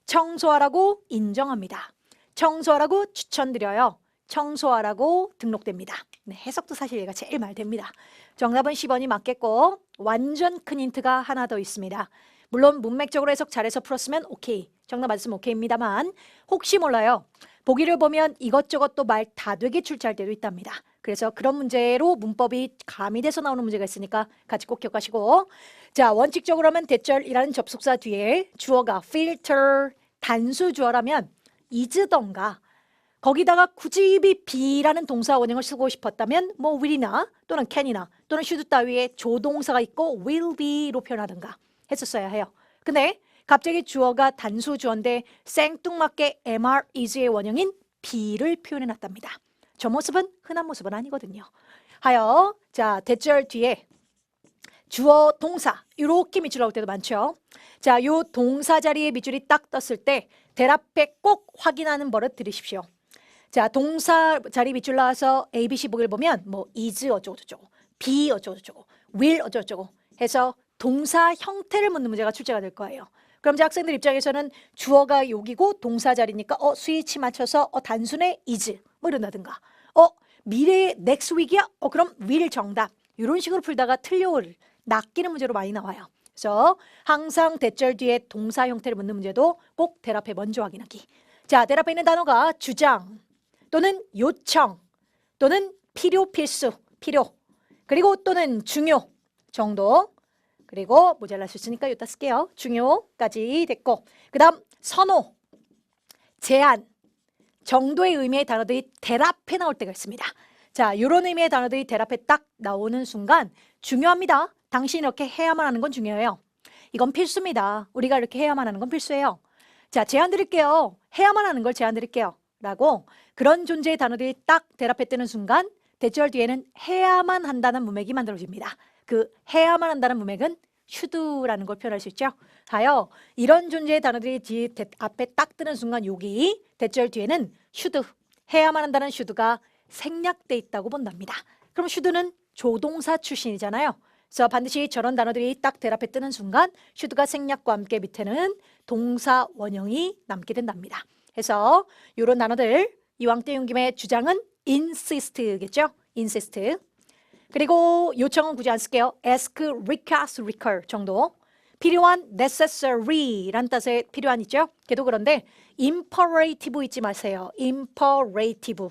[SPEAKER 1] 청소하라고 인정합니다. 청소하라고 추천드려요. 청소하라고 등록됩니다. 네, 해석도 사실 얘가 제일 말 됩니다. 정답은 10번이 맞겠고 완전 큰 힌트가 하나 더 있습니다. 물론 문맥적으로 해석 잘해서 풀었으면 오케이. 정답 맞으면 오케이입니다만 혹시 몰라요. 보기를 보면 이것저것 또 말 다 되게 출제할 때도 있답니다. 그래서 그런 문제로 문법이 가미돼서 나오는 문제가 있으니까 같이 꼭 기억하시고 자, 원칙적으로 하면 대절이라는 접속사 뒤에 주어가 filter 단수 주어라면 is던가 거기다가 굳이 be라는 동사 원형을 쓰고 싶었다면 뭐 will이나 또는 can이나 또는 should 따위의 조동사가 있고 will be로 표현하든가 했었어야 해요. 근데 갑자기 주어가 단수 주어인데 생뚱맞게 MR is의 원형인 be를 표현해놨답니다. 저 모습은 흔한 모습은 아니거든요. 하여 자 대절 뒤에 주어 동사 이렇게 밑줄 나올 때도 많죠. 자, 요 동사 자리에 밑줄이 딱 떴을 때 대 앞에 꼭 확인하는 버릇 들으십시오. 자, 동사 자리 밑줄 나와서 A, B, C 보기를 보면 뭐 is 어쩌고저쩌고 be 어쩌고저쩌고 will 어쩌고저쩌고 해서 동사 형태를 묻는 문제가 출제가 될 거예요. 그럼 이제 학생들 입장에서는 주어가 여기고 동사 자리니까 스위치 맞춰서 단순해 is 뭐 이런다든가 미래의 next week이야? 그럼 will 정답 이런 식으로 풀다가 틀려올 낚이는 문제로 많이 나와요. 그래서 항상 대절 뒤에 동사 형태를 묻는 문제도 꼭 대 앞에 먼저 확인하기. 자, 대 앞에 있는 단어가 주장 또는 요청 또는 필요, 필수, 필요 그리고 또는 중요 정도 그리고 모자랄 수 있으니까 이따 쓸게요. 중요까지 됐고 그 다음 선호, 제한 정도의 의미의 단어들이 대 앞에 나올 때가 있습니다. 자, 이런 의미의 단어들이 대 앞에 딱 나오는 순간 중요합니다. 당신이 이렇게 해야만 하는 건 중요해요. 이건 필수입니다. 우리가 이렇게 해야만 하는 건 필수예요. 자, 제안 드릴게요. 해야만 하는 걸 제안 드릴게요. 라고 그런 존재의 단어들이 딱 대 앞에 뜨는 순간 대절 뒤에는 해야만 한다는 문맥이 만들어집니다. 그 해야만 한다는 문맥은 should라는 걸 표현할 수 있죠. 하여 이런 존재의 단어들이 대 앞에 딱 뜨는 순간 여기 대절 뒤에는 should 해야만 한다는 should가 생략돼 있다고 본답니다. 그럼 should는 조동사 출신이잖아요. 그래서 반드시 저런 단어들이 딱 대답에 뜨는 순간 should가 생략과 함께 밑에는 동사 원형이 남게 된답니다. 그래서 이런 단어들 이왕 띄운 김에 주장은 insist겠죠? insist. 그리고 요청은 굳이 안 쓸게요. ask, request, recur 정도. 필요한 necessary란 뜻의 필요한 있죠? 걔도 그런데 imperative 잊지 마세요. imperative.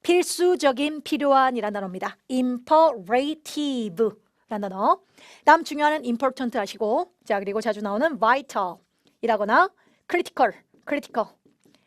[SPEAKER 1] 필수적인 필요한이라는 단어입니다. imperative 라는 단어. 다음 중요한 important 하시고 자 그리고 자주 나오는 vital 이라거나 critical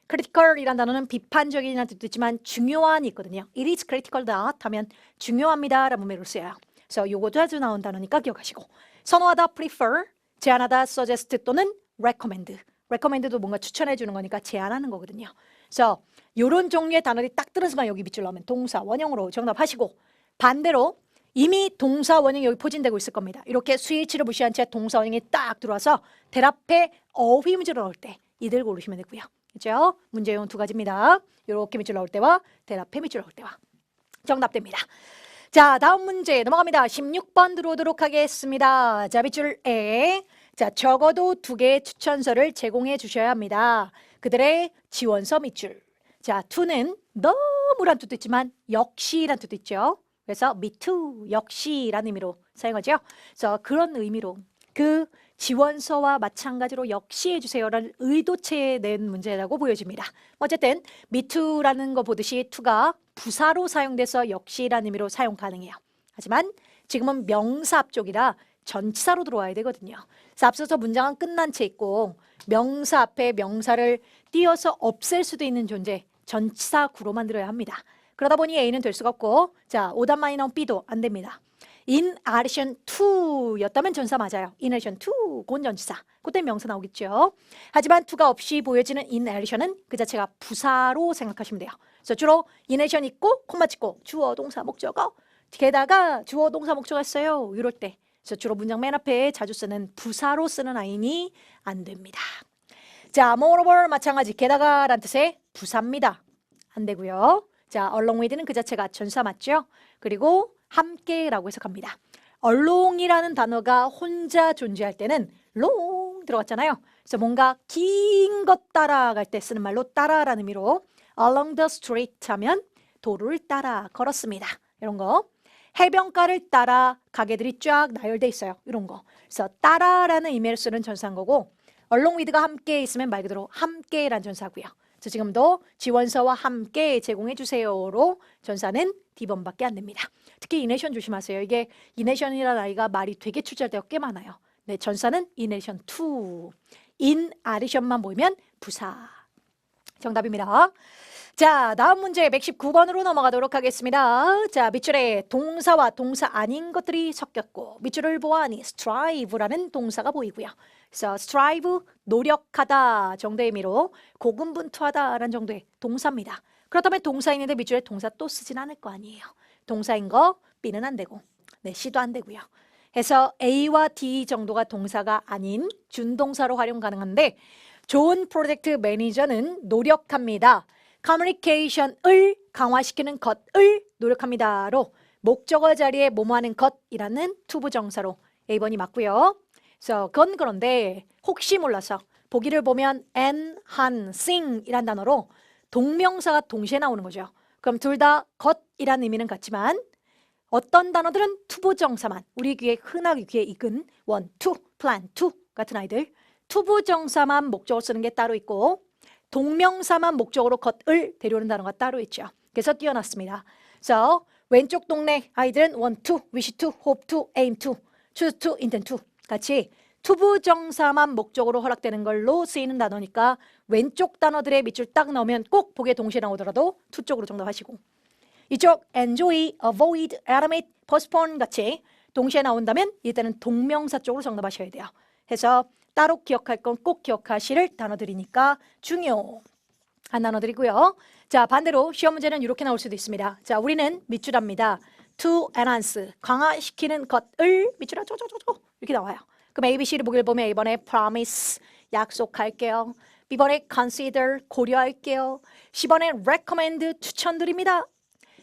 [SPEAKER 1] critical이란 단어는 비판적인이라는 뜻도 있지만 중요한이 있거든요. It is critical that 하면 중요합니다 라는 의미로 쓰여요. 그래서 요것도 자주 나온 단어니까 기억하시고 선호하다 prefer, 제안하다 suggest 또는 recommend. recommend도 뭔가 추천해 주는 거니까 제안하는 거거든요. 그래서 요런 종류의 단어들이 딱 뜨는 순간 여기 밑줄 넣으면 동사 원형으로 정답하시고 반대로 이미 동사 원형이 여기 포진되고 있을 겁니다. 이렇게 스위치를 무시한 채 동사 원형이 딱 들어와서 대답에 어휘 문제를 넣을 때 이들 고르시면 되고요. 그렇죠? 문제용 두 가지입니다. 이렇게 밑줄 넣을 때와 대답해 밑줄 넣을 때와 정답됩니다. 자 다음 문제 넘어갑니다. 16번 들어오도록 하겠습니다. 자 밑줄 A. 자 적어도 2개의 추천서를 제공해 주셔야 합니다. 그들의 지원서 밑줄. 자 to는 너무란 뜻도 있지만 역시란 뜻도 있죠. 그래서 me too 역시라는 의미로 사용하죠. 그래서 그런 의미로 그 지원서와 마찬가지로 역시 해주세요라는 의도체에 낸 문제라고 보여집니다. 어쨌든 me too라는 거 보듯이 to가 부사로 사용돼서 역시라는 의미로 사용 가능해요. 하지만 지금은 명사 앞쪽이라 전치사로 들어와야 되거든요. 그래서 앞서서 문장은 끝난 채 있고 명사 앞에 명사를 띄어서 없앨 수도 있는 존재 전치사 구로 만들어야 합니다. 그러다 보니 A는 될 수가 없고 자 오답만이 나온 B도 안 됩니다. In addition to 였다면 전사 맞아요. In addition to 곤 전치사. 그때 명사 나오겠죠. 하지만 to가 없이 보여지는 in addition은 그 자체가 부사로 생각하시면 돼요. 그래서 주로 in addition 있고 콤마 찍고 주어 동사 목적어 게다가 주어 동사 목적어 했어요. 이럴 때 그래서 주로 문장 맨 앞에 자주 쓰는 부사로 쓰는 아인이 안 됩니다. 자 moreover 마찬가지 게다가 란 뜻의 부사입니다. 안 되고요. 자 along with는 그 자체가 전사 맞죠? 그리고 함께라고 해석합니다. along이라는 단어가 혼자 존재할 때는 long 들어갔잖아요. 그래서 뭔가 긴 것 따라갈 때 쓰는 말로 따라라는 의미로 along the street 하면 도로를 따라 걸었습니다. 이런 거. 해변가를 따라 가게들이 쫙 나열돼 있어요. 이런 거. 그래서 따라라는 의미를 쓰는 전사인 거고 along with가 함께 있으면 말 그대로 함께라는 전사고요. 그래서 지금도 지원서와 함께 제공해 주세요로 전사는 D번밖에 안 됩니다. 특히 인내션 조심하세요. 이게 인내션이라는 아이가 말이 되게 출제할 때가 꽤 많아요. 네, 전사는 인내션 to. in addition만 보이면 부사. 정답입니다. 자, 다음 문제 119번으로 넘어가도록 하겠습니다. 자, 밑줄에 동사와 동사 아닌 것들이 섞였고 밑줄을 보아하니 strive라는 동사가 보이고요. 그래서 strive, 노력하다 정도의 의미로 고군분투하다라는 정도의 동사입니다. 그렇다면 동사 있는데 밑줄에 동사 또 쓰진 않을 거 아니에요. 동사인 거 B는 안 되고 네, C도 안 되고요. 해서 A와 D 정도가 동사가 아닌 준동사로 활용 가능한데 좋은 프로젝트 매니저는 노력합니다. 커뮤니케이션을 강화시키는 것을 노력합니다로 목적어 자리에 뭐뭐하는 것이라는 투부정사로 A번이 맞고요. 그래서 그건 그런데 혹시 몰라서 보기를 보면 enhancing 이란 단어로 동명사가 동시에 나오는 거죠. 그럼 둘 다 것이라는 의미는 같지만 어떤 단어들은 투부정사만 우리 귀에 흔하게 귀에 익은 want to, plan to 같은 아이들 투부정사만 목적으로 쓰는 게 따로 있고 동명사만 목적으로 것을 데려오는 단어가 따로 있죠. 그래서 띄어놨습니다. 그래서 왼쪽 동네 아이들은 want to, wish to, hope to, aim to, choose to, intend to 같이 투부정사만 목적으로 허락되는 걸로 쓰이는 단어니까 왼쪽 단어들의 밑줄 딱 넣으면 꼭 보기에 동시에 나오더라도 to 쪽으로 정답하시고 이쪽 enjoy, avoid, animate, postpone 같이 동시에 나온다면 이때는 동명사 쪽으로 정답하셔야 돼요. 해서 따로 기억할 건 꼭 기억하실 단어들이니까 중요한 단어들이고요. 자 반대로 시험 문제는 이렇게 나올 수도 있습니다. 자 우리는 밑줄합니다. to enhance, 강화시키는 것을 밑줄아 쪼쪼쪼쪼 이렇게 나와요. 그럼 A, B, C를 보기를 보면 A번에 promise, 약속할게요. B번에 consider 고려할게요. C번에 recommend 추천드립니다.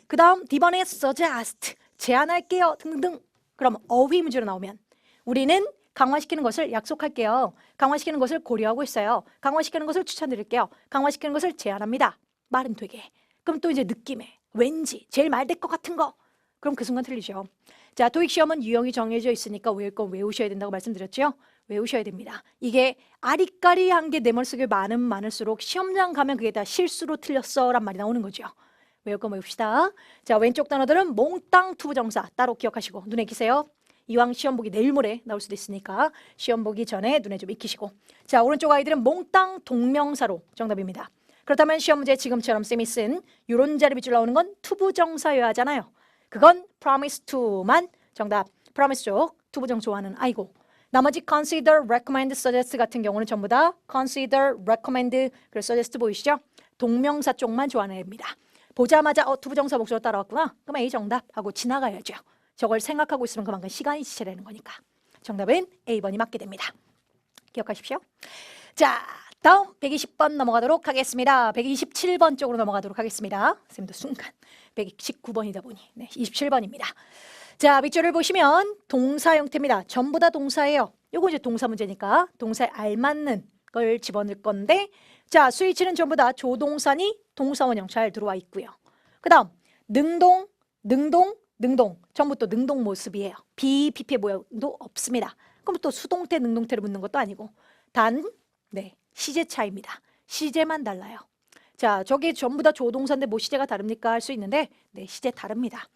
[SPEAKER 1] 그 다음 D번에 suggest 제안할게요. 등등등. 그럼 어휘 문제로 나오면 우리는 강화시키는 것을 약속할게요. 강화시키는 것을 고려하고 있어요. 강화시키는 것을 추천드릴게요. 강화시키는 것을 제안합니다. 말은 되게. 그럼 또 이제 느낌에 왠지 제일 말 될 것 같은 거. 그럼 그 순간 틀리죠. 자, 토익 시험은 유형이 정해져 있으니까 외울 건 외우셔야 된다고 말씀드렸죠. 외우셔야 됩니다. 이게 아리까리한 게 내 머릿속에 많을수록 시험장 가면 그게 다 실수로 틀렸어 란 말이 나오는 거죠. 외울 거 외웁시다. 자, 왼쪽 단어들은 몽땅 투부정사 따로 기억하시고 눈에 익히세요. 이왕 시험 보기 내일 모레 나올 수도 있으니까 시험 보기 전에 눈에 좀 익히시고. 자, 오른쪽 아이들은 몽땅 동명사로 정답입니다. 그렇다면 시험 문제 지금처럼 쌤이 쓴 이런 자리 밑줄 나오는 건 투부정사여야 하잖아요. 그건 promise to만 정답. promise 쪽 투부정 좋아하는 아이고. 나머지 consider, recommend, suggest 같은 경우는 전부 다 consider, recommend, 그리고 suggest 보이시죠? 동명사 쪽만 좋아하는 애입니다. 보자마자 투부정사 목소리로 따라왔구나. 그럼 A 정답 하고 지나가야죠. 저걸 생각하고 있으면 그만큼 시간이 지체되는 거니까. 정답은 A번이 맞게 됩니다. 기억하십시오. 자, 다음 120번 넘어가도록 하겠습니다. 127번 쪽으로 넘어가도록 하겠습니다. 쌤도 순간 119번이다 보니 27번입니다. 자, 밑줄을 보시면 동사 형태입니다. 전부 다 동사예요. 요거 이제 동사 문제니까 동사에 알맞는 걸 집어넣을 건데, 자, 스위치는 전부 다 조동사니 동사원형 잘 들어와 있고요. 그 다음 능동, 전부 또 능동 모습이에요. 비피피의 모양도 없습니다. 그럼 또 수동태, 능동태를 묻는 것도 아니고 단 시제 차이입니다. 시제만 달라요. 자, 저게 전부 다 조동사인데 뭐 시제가 다릅니까? 할 수 있는데 시제 다릅니다.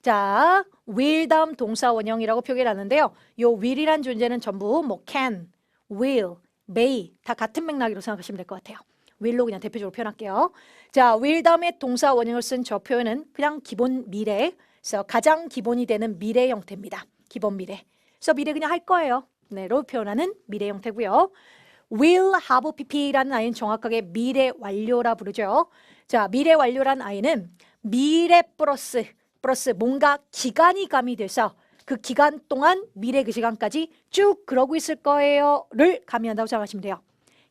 [SPEAKER 1] 자, will 다음 동사 원형이라고 표기를 하는데요. 요 will이란 존재는 전부 뭐 can, will, may 다 같은 맥락으로 생각하시면 될 것 같아요. will로 그냥 대표적으로 표현할게요. 자, will 다음에 동사 원형을 쓴 저 표현은 그냥 기본 미래, 그래서 가장 기본이 되는 미래 형태입니다. 기본 미래. 그래서 미래 그냥 할 거예요. 로 표현하는 미래 형태고요. will have pp라는 아이는 정확하게 미래 완료라 부르죠. 자, 미래 완료란 아이는 미래 플러스 뭔가 기간이 가미돼서 그 기간 동안 미래 그 시간까지 쭉 그러고 있을 거예요를 가미한다고 생각하시면 돼요.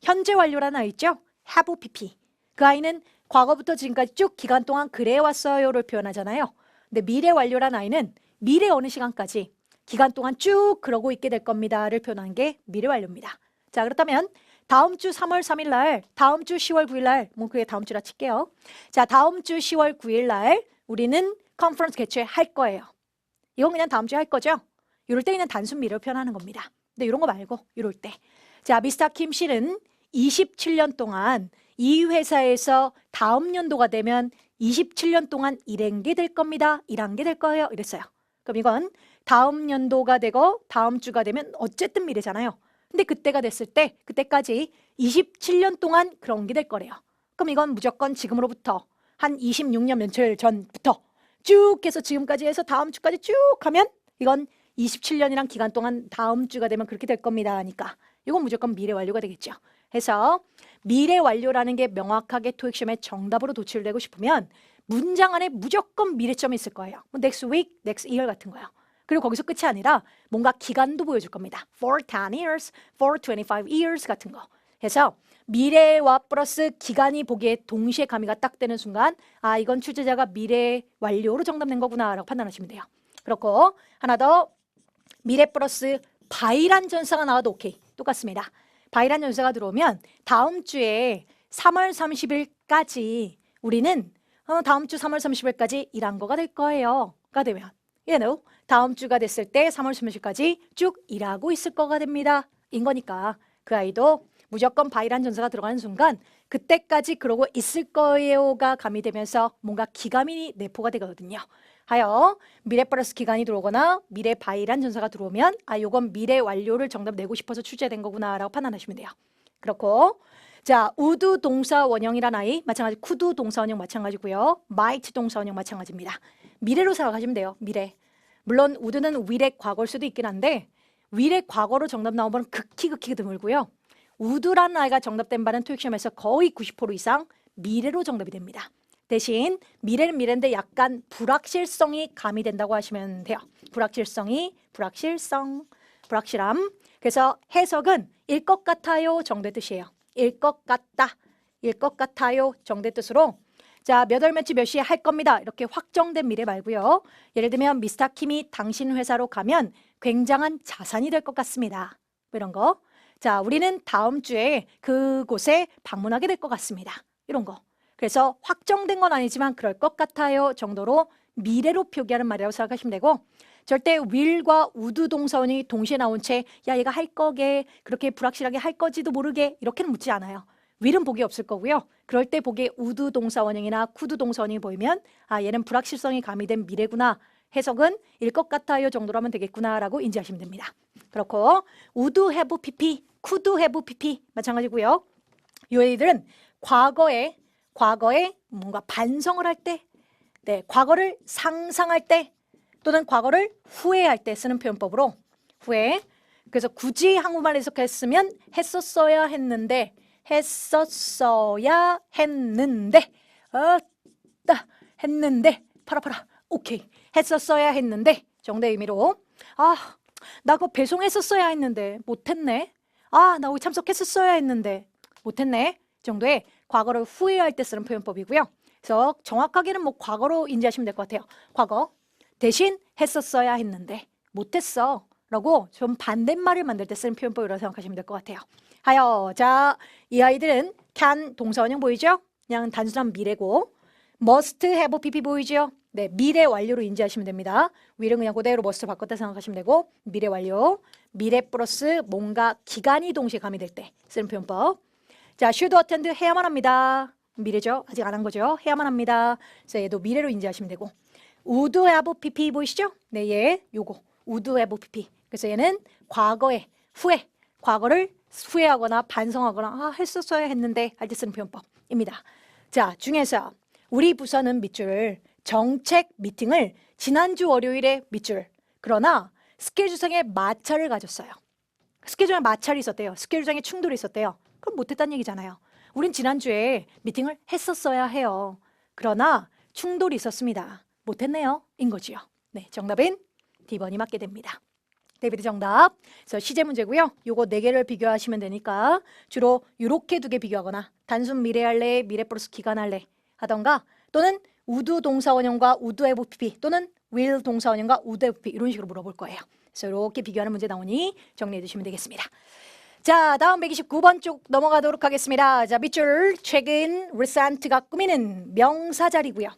[SPEAKER 1] 현재 완료라는 아이 있죠? have pp. 그 아이는 과거부터 지금까지 쭉 기간 동안 그래 왔어요를 표현하잖아요. 근데 미래 완료란 아이는 미래 어느 시간까지 기간 동안 쭉 그러고 있게 될 겁니다를 표현한 게 미래 완료입니다. 자, 그렇다면 다음 주 3월 3일 날, 다음 주 10월 9일 날, 뭐 그게 다음 주라 칠게요. 자, 다음 주 10월 9일 날 우리는 컨퍼런스 개최할 거예요. 이건 그냥 다음 주에 할 거죠? 이럴 때 그냥 단순 미래를 표현하는 겁니다. 근데 이런 거 말고 이럴 때. 자, 미스터 킴 씨는 27년 동안 이 회사에서 다음 연도가 되면 27년 동안 일한 게 될 겁니다. 일한 게 될 거예요. 이랬어요. 그럼 이건 다음 연도가 되고 다음 주가 되면 어쨌든 미래잖아요. 근데 그때가 됐을 때 그때까지 27년 동안 그런 게 될 거래요. 그럼 이건 무조건 지금으로부터 한 26년 며칠 전부터 쭉 해서 지금까지 해서 다음 주까지 쭉 하면 이건 27년이란 기간 동안 다음 주가 되면 그렇게 될 겁니다 하니까 이건 무조건 미래 완료가 되겠죠. 해서 미래 완료라는 게 명확하게 토익 시험에 정답으로 도출되고 싶으면 문장 안에 무조건 미래점이 있을 거예요. 뭐 next week, next year 같은 거요. 그리고 거기서 끝이 아니라 뭔가 기간도 보여줄 겁니다. For 10 years, for 25 years 같은 거. 해서 미래와 플러스 기간이 보기에 동시에 가미가 딱 되는 순간 아, 이건 출제자가 미래 완료로 정답 낸 거구나 라고 판단하시면 돼요. 그렇고 하나 더 미래 플러스 바이란 전사가 나와도 오케이. 똑같습니다. 바이란 전사가 들어오면 다음 주에 3월 30일까지 우리는 다음 주 3월 30일까지 일한 거가 될 거예요. 가 되면 다음 주가 됐을 때 3월 30일까지 쭉 일하고 있을 거가 됩니다. 인 거니까 그 아이도 무조건 바이란 전사가 들어가는 순간 그때까지 그러고 있을 거예요가 가미되면서 뭔가 기가미 내포가 되거든요. 하여 미래 플러스 기간이 들어오거나 미래 바이란 전사가 들어오면 아, 요건 미래 완료를 정답 내고 싶어서 출제된 거구나 라고 판단하시면 돼요. 그렇고 자, 우드 동사 원형이란 아이 마찬가지 쿠드 동사 원형 마찬가지고요. 마이트 동사 원형 마찬가지입니다. 미래로 생각하시면 돼요. 미래. 물론 우드는 will의 과거일 수도 있긴 한데 will의 과거로 정답 나온 번은 극히 드물고요. 우드라는 아이가 정답된 바는 토익 시험에서 거의 90% 이상 미래로 정답이 됩니다. 대신 미래는 미래인데 약간 불확실성이 가미된다고 하시면 돼요. 불확실함. 그래서 해석은 일 것 같아요 정도의 뜻이에요. 일 것 같다, 일 것 같아요 정도의 뜻으로 자, 몇 월 며칠 몇 시에 할 겁니다. 이렇게 확정된 미래 말고요. 예를 들면 미스터 킴이 당신 회사로 가면 굉장한 자산이 될 것 같습니다. 뭐 이런 거. 자, 우리는 다음 주에 그곳에 방문하게 될 것 같습니다. 이런 거. 그래서 확정된 건 아니지만 그럴 것 같아요 정도로 미래로 표기하는 말이라고 생각하시면 되고 절대 will과 would 동사원이 동시에 나온 채 야, 얘가 할 거게, 그렇게 불확실하게 할 거지도 모르게 이렇게는 묻지 않아요. will은 복이 없을 거고요. 그럴 때 복에 would 동사원형이나 could 동사원형이 보이면 아, 얘는 불확실성이 가미된 미래구나. 해석은 일 것 같아요 정도로 하면 되겠구나라고 인지하시면 됩니다. 그렇고 would have pp, could have pp 마찬가지고요. 이 애들은 과거에 뭔가 반성을 할 때, 네, 과거를 상상할 때 또는 과거를 후회할 때 쓰는 표현법으로 후회. 그래서 굳이 한국말 해석했으면 했었어야 했는데 팔아 오케이 했었어야 했는데 정도의 의미로 아, 나 그거 배송했었어야 했는데 못했네. 아, 나 거기 참석했었어야 했는데 못했네 정도의 과거를 후회할 때 쓰는 표현법이고요. 그래서 정확하게는 뭐 과거로 인지하시면 될 것 같아요. 과거 대신 했었어야 했는데 못했어 라고 좀 반대말을 만들 때 쓰는 표현법이라고 생각하시면 될 것 같아요. 하여 자, 이 아이들은 can 동사원형 보이죠? 그냥 단순한 미래고 must have pp 보이죠? 네, 미래 완료로 인지하시면 됩니다. will은 그냥 그대로 must 바꿨다 생각하시면 되고 미래 완료, 미래 플러스 뭔가 기간이 동시에 가미될 때 쓰는 표현법. 자, should attend 해야만 합니다. 미래죠? 아직 안 한 거죠? 해야만 합니다. 그래서 얘도 미래로 인지하시면 되고 would have pp 보이시죠? 네, 얘 요거 would have pp. 그래서 얘는 과거에 후회, 과거를 후회하거나 반성하거나 아, 했었어야 했는데 할 때 쓰는 표현법입니다. 자, 중에서 우리 부서는 밑줄 정책 미팅을 지난주 월요일에 밑줄 그러나 스케줄상에 마찰을 가졌어요. 스케줄에 마찰이 있었대요. 스케줄상에 충돌이 있었대요. 그럼 못했다는 얘기잖아요. 우린 지난주에 미팅을 했었어야 해요. 그러나 충돌이 있었습니다. 못했네요. 인 거지요. 네, 정답은 D번이 맞게 됩니다. 데이비드 정답. 그래서 시제 문제고요. 요거 4개를 비교하시면 되니까 주로 요렇게 2개 비교하거나 단순 미래 할래, 미래 플러스 기간 할래 하던가 또는 would 동사원형과 would have pp 또는 will 동사원형과 would have pp 이런 식으로 물어볼 거예요. 그래서 이렇게 비교하는 문제 나오니 정리해 주시면 되겠습니다. 자, 다음 129번 쪽 넘어가도록 하겠습니다. 자, 밑줄 최근 recent가 꾸미는 명사 자리고요.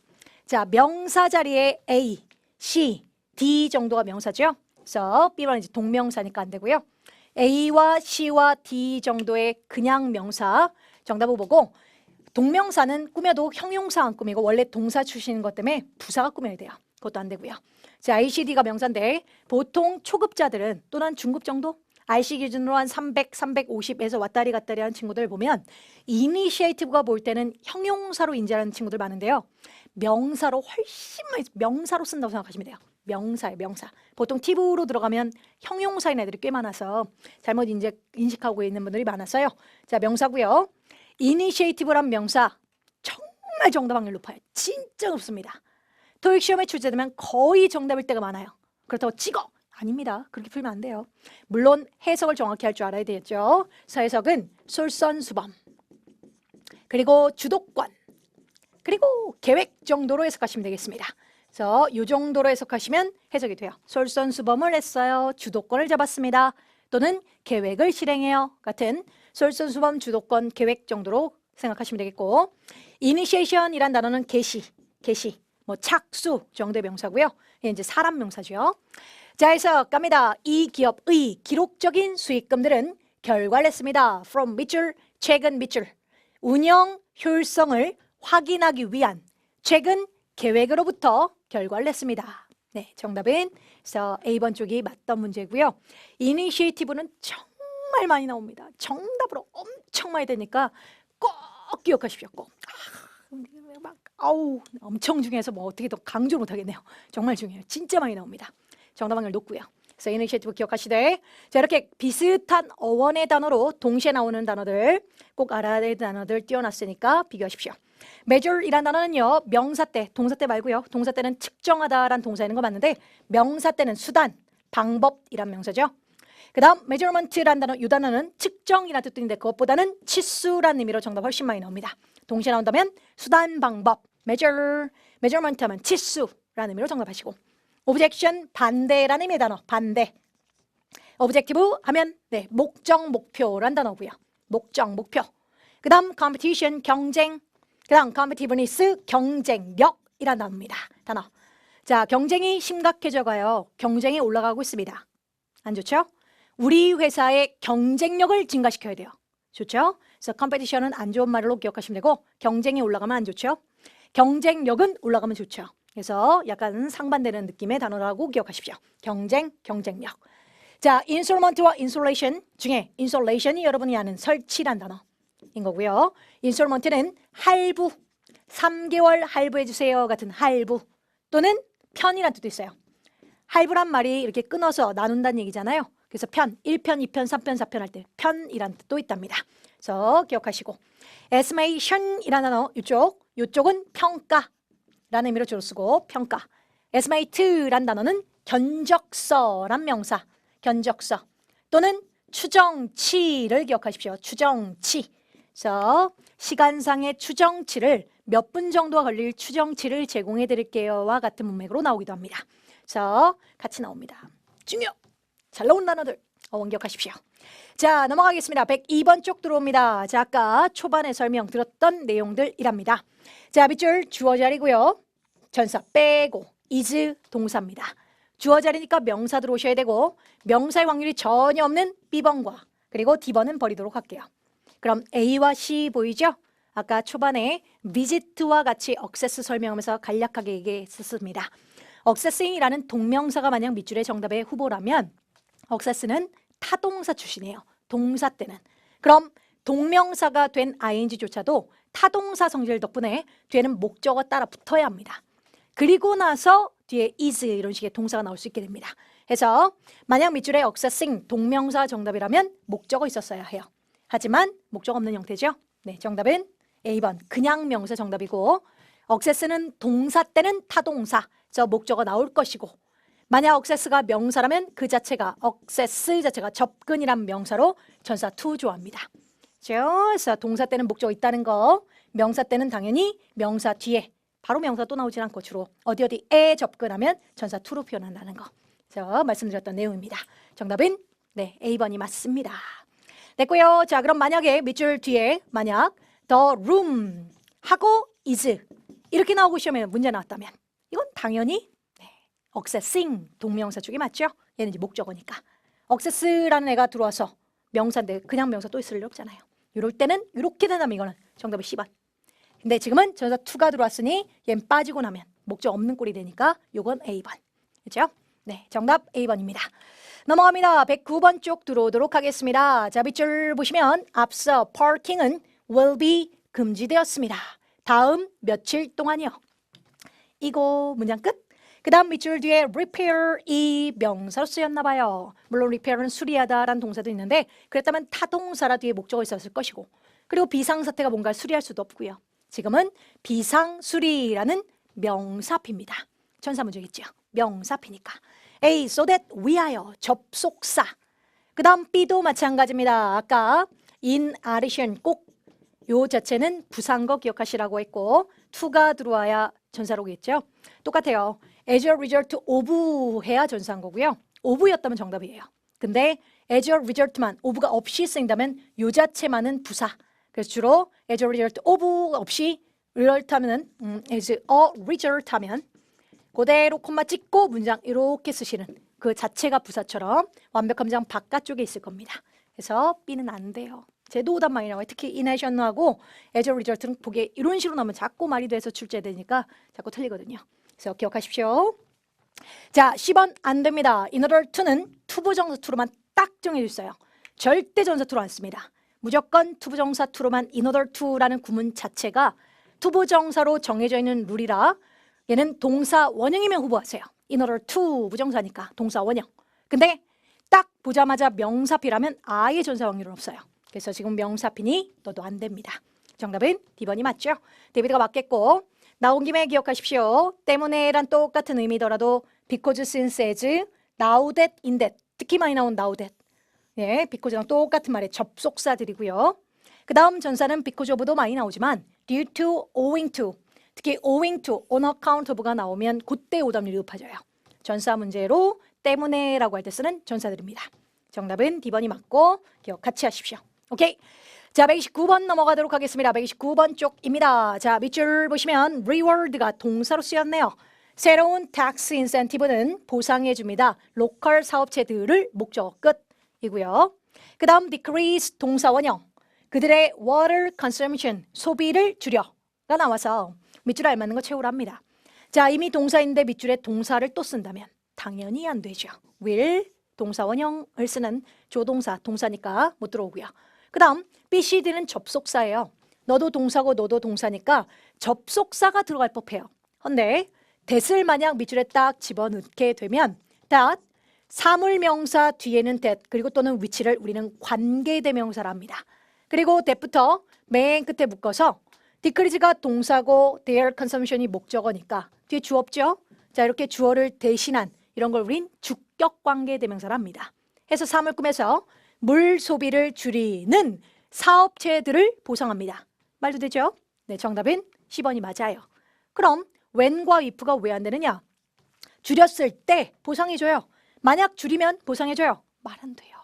[SPEAKER 1] 자, 명사 자리에 A, C, D 정도가 명사죠. 그래서 B번은 이제 동명사니까 안 되고요. A와 C와 D 정도의 그냥 명사 정답을 보고 동명사는 꾸며도 형용사 안 꾸미고 원래 동사 출신인 것 때문에 부사가 꾸며야 돼요. 그것도 안 되고요. 자, ACD가 명사인데 보통 초급자들은 또는 중급 정도 IC 기준으로 한 300, 350에서 왔다리 갔다리 하는 친구들 보면 이니시에이티브가 볼 때는 형용사로 인지하는 친구들 많은데요. 명사로 훨씬 많이 명사로 쓴다고 생각하시면 돼요. 명사예요, 명사. 보통 팁으로 들어가면 형용사인 애들이 꽤 많아서 잘못 인식하고 있는 분들이 많았어요. 자, 명사고요. 이니시에이티브란 명사 정말 정답 확률 높아요. 진짜 높습니다. 토익 시험에 출제되면 거의 정답일 때가 많아요. 그렇다고 찍어! 아닙니다. 그렇게 풀면 안 돼요. 물론 해석을 정확히 할 줄 알아야 되겠죠. 해석은 솔선수범 그리고 주도권 그리고 계획 정도로 해석하시면 되겠습니다. 그래서 이 정도로 해석하시면 해석이 돼요. 솔선수범을 했어요. 주도권을 잡았습니다. 또는 계획을 실행해요. 같은 솔선수범, 주도권, 계획 정도로 생각하시면 되겠고 이니시에이션이란 단어는 개시, 뭐 착수 정도의 명사고요. 이제 사람 명사죠. 자, 해석 갑니다. 이 기업의 기록적인 수익금들은 결과를 냈습니다. from 밑줄, 최근 밑줄. 운영 효율성을 확인하기 위한 최근 계획으로부터 결과를 냈습니다. 네, 정답은 그래서 A번 쪽이 맞던 문제고요. 이니시에이티브는 정말 많이 나옵니다. 정답으로 엄청 많이 되니까 꼭 기억하십시오. 꼭. 아우, 엄청 중요해서 뭐 어떻게 더 강조 못하겠네요. 정말 중요해요. 진짜 많이 나옵니다. 정답 확률 높고요. 그래서 이니시에이티브 기억하시되 자, 이렇게 비슷한 어원의 단어로 동시에 나오는 단어들 꼭 알아야 될 단어들 띄워놨으니까 비교하십시오. measure이란 단어는요. 명사 때, 동사 때 말고요. 동사 때는 측정하다라는 동사 있는 거 맞는데 명사 때는 수단, 방법이란 명사죠. 그 다음 measurement라는 단어, 이 단어는 측정이라는 뜻도 있는데 그것보다는 치수라는 의미로 정답 훨씬 많이 나옵니다. 동시에 나온다면 수단, 방법, measurement 하면 치수라는 의미로 정답하시고, objection, 반대라는 의미의 단어, 반대. objective 하면 네, 목적, 목표라는 단어고요. 목적, 목표. 그 다음 competition, 경쟁. 그 다음 competitiveness, 경쟁력이라는 단어입니다. 단어. 자, 경쟁이 심각해져가요. 경쟁이 올라가고 있습니다. 안 좋죠? 우리 회사의 경쟁력을 증가시켜야 돼요. 좋죠? 그래서 competition은 안 좋은 말로 기억하시면 되고, 경쟁이 올라가면 안 좋죠? 경쟁력은 올라가면 좋죠. 그래서 약간 상반되는 느낌의 단어라고 기억하십시오. 경쟁, 경쟁력. 자, instrument와 insulation 중에 insulation이 여러분이 아는 설치란 단어인 거고요. instrument는 할부, 3개월 할부해주세요 같은 할부 또는 편이란 뜻도 있어요. 할부란 말이 이렇게 끊어서 나눈다는 얘기잖아요. 그래서 편, 1편, 2편, 3편, 4편 할 때 편이란 뜻도 있답니다. 그래서 기억하시고, estimation이라는 단어, 이쪽은 평가라는 의미로 주로 쓰고 평가. estimate란 단어는 견적서란 명사, 견적서 또는 추정치를 기억하십시오. 추정치. 그래서 시간상의 추정치를 몇 분 정도가 걸릴 추정치를 제공해 드릴게요와 같은 문맥으로 나오기도 합니다. 그래서 같이 나옵니다. 중요. 잘 나온 단어들 원기억하십시오. 자, 넘어가겠습니다. 102번 쪽 들어옵니다. 자, 아까 초반에 설명 들었던 내용들이랍니다. 자, 밑줄 주어 자리고요. 전사 빼고 is 동사입니다. 주어 자리니까 명사 들어오셔야 되고 명사의 확률이 전혀 없는 B번과 그리고 D번은 버리도록 할게요. 그럼 A와 C 보이죠? 아까 초반에 visit와 같이 access 설명하면서 간략하게 얘기했었습니다. accessing이라는 동명사가 만약 밑줄의 정답의 후보라면 access는 타동사 출신이에요. 동사 때는. 그럼 동명사가 된 ing조차도 타동사 성질 덕분에 뒤에는 목적어 따라 붙어야 합니다. 그리고 나서 뒤에 is 이런 식의 동사가 나올 수 있게 됩니다. 그래서 만약 밑줄에 accessing 동명사 정답이라면 목적어 있었어야 해요. 하지만 목적 없는 형태죠. 네, 정답은 A번 그냥 명사 정답이고 access는 동사 때는 타동사, 저 목적어 나올 것이고 만약 access가 명사라면 그 자체가 access 자체가 접근이란 명사로 전사 to 조합니다. 그래서 동사 때는 목적어 있다는 거, 명사 때는 당연히 명사 뒤에 바로 명사 또 나오진 않고 주로 어디에 접근하면 전사 to로 표현한다는 거. 그래서 말씀드렸던 내용입니다. 정답은 네, A번이 맞습니다. 됐고요. 자, 그럼 만약에 밑줄 뒤에 만약 the room 하고 is 이렇게 나오고 시험에 문제 나왔다면 이건 당연히 네, accessing 동명사 쪽이 맞죠? 얘는 이제 목적어니까. access라는 애가 들어와서 명사인데 그냥 명사 또 있을 일 없잖아요. 이럴 때는 이렇게 된다면 이거는 정답이 C번. 근데 지금은 전사 to가 들어왔으니 얘는 빠지고 나면 목적 없는 꼴이 되니까 이건 A번. 그렇죠? 네, 정답 A번입니다. 넘어갑니다. 109번 쪽 들어오도록 하겠습니다. 자, 밑줄 보시면 앞서 parking은 will be 금지되었습니다. 다음 며칠 동안이요. 이거 문장 끝. 그 다음 밑줄 뒤에 repair 이 명사로 쓰였나 봐요. 물론 repair은 수리하다라는 동사도 있는데 그랬다면 타동사라 뒤에 목적어 있었을 것이고 그리고 비상사태가 뭔가 수리할 수도 없고요. 지금은 비상수리라는 명사피입니다. 전사문제겠죠. 명사피니까. A, so that 위하여 접속사. 그 다음 B도 마찬가지입니다. 아까 in addition 꼭 요 자체는 부사인 거 기억하시라고 했고 to가 들어와야 전사로 겠죠. 똑같아요. as a result of 해야 전사인 거고요. of였다면 정답이에요. 근데 as a result만 of가 없이 쓰인다면 요 자체만은 부사. 그래서 주로 as a result of 없이 result 하면은 as a result 하면 그대로 콤마 찍고 문장 이렇게 쓰시는 그 자체가 부사처럼 완벽한 문장 바깥쪽에 있을 겁니다. 그래서 B는 안 돼요. 제도 오답 많이 나와요. 특히 inaction하고 as a result는 보기에 이런 식으로 나오면 자꾸 말이 돼서 출제되니까 자꾸 틀리거든요. 그래서 기억하십시오. 자, 10번 안 됩니다. in order to는 투부정사 to로만 딱 정해주세요. 절대 전사 to로 안 씁니다. 무조건 투부정사 to로만 in order to라는 구문 자체가 투부정사로 정해져 있는 룰이라 얘는 동사 원형이면 후보하세요. in order to 부정사니까 동사 원형. 근데 딱 보자마자 명사피라면 아예 전사 확률은 없어요. 그래서 지금 명사피니 너도 안 됩니다. 정답은 D번이 맞죠? 데이비드가 맞겠고 나온 김에 기억하십시오. 때문에란 똑같은 의미더라도 because, since, as, now that, in that 특히 많이 나온 now that 네, because랑 똑같은 말의 접속사들이고요. 그 다음 전사는 because of도 많이 나오지만 due to, owing to, 특히 owing to, on account of가 나오면 그때 오답률이 높아져요. 전사 문제로 때문에라고 할 때 쓰는 전사들입니다. 정답은 D번이 맞고 기억 같이 하십시오. 오케이. 자, 129번 넘어가도록 하겠습니다. 129번 쪽입니다. 자, 밑줄 보시면 reward가 동사로 쓰였네요. 새로운 tax incentive는 보상해줍니다. 로컬 사업체들을 목적어 끝이고요. 그 다음 decrease 동사 원형. 그들의 water consumption, 소비를 줄여가 나와서 밑줄 알맞는 거 채우랍니다. 자, 이미 동사인데 밑줄에 동사를 또 쓴다면 당연히 안 되죠. will 동사 원형을 쓰는 조동사, 동사니까 못 들어오고요. 그 다음 B, C, D는 접속사예요. 너도 동사고 너도 동사니까 접속사가 들어갈 법해요. 근데 that을 만약 밑줄에 딱 집어넣게 되면 that, 사물명사 뒤에는 that, 그리고 또는 위치를 우리는 관계대명사라 합니다. 그리고 that부터 맨 끝에 묶어서 decrease가 동사고 their consumption이 목적어니까 뒤에 주어 없죠? 자, 이렇게 주어를 대신한 이런 걸 우린 주격관계대명사라 합니다. 해서 사물 꿈에서 물 소비를 줄이는 사업체들을 보상합니다. 말도 되죠? 네, 정답은 10번이 맞아요. 그럼 when과 if가 왜 안 되느냐? 줄였을 때 보상해줘요. 만약 줄이면 보상해줘요. 말 안 돼요.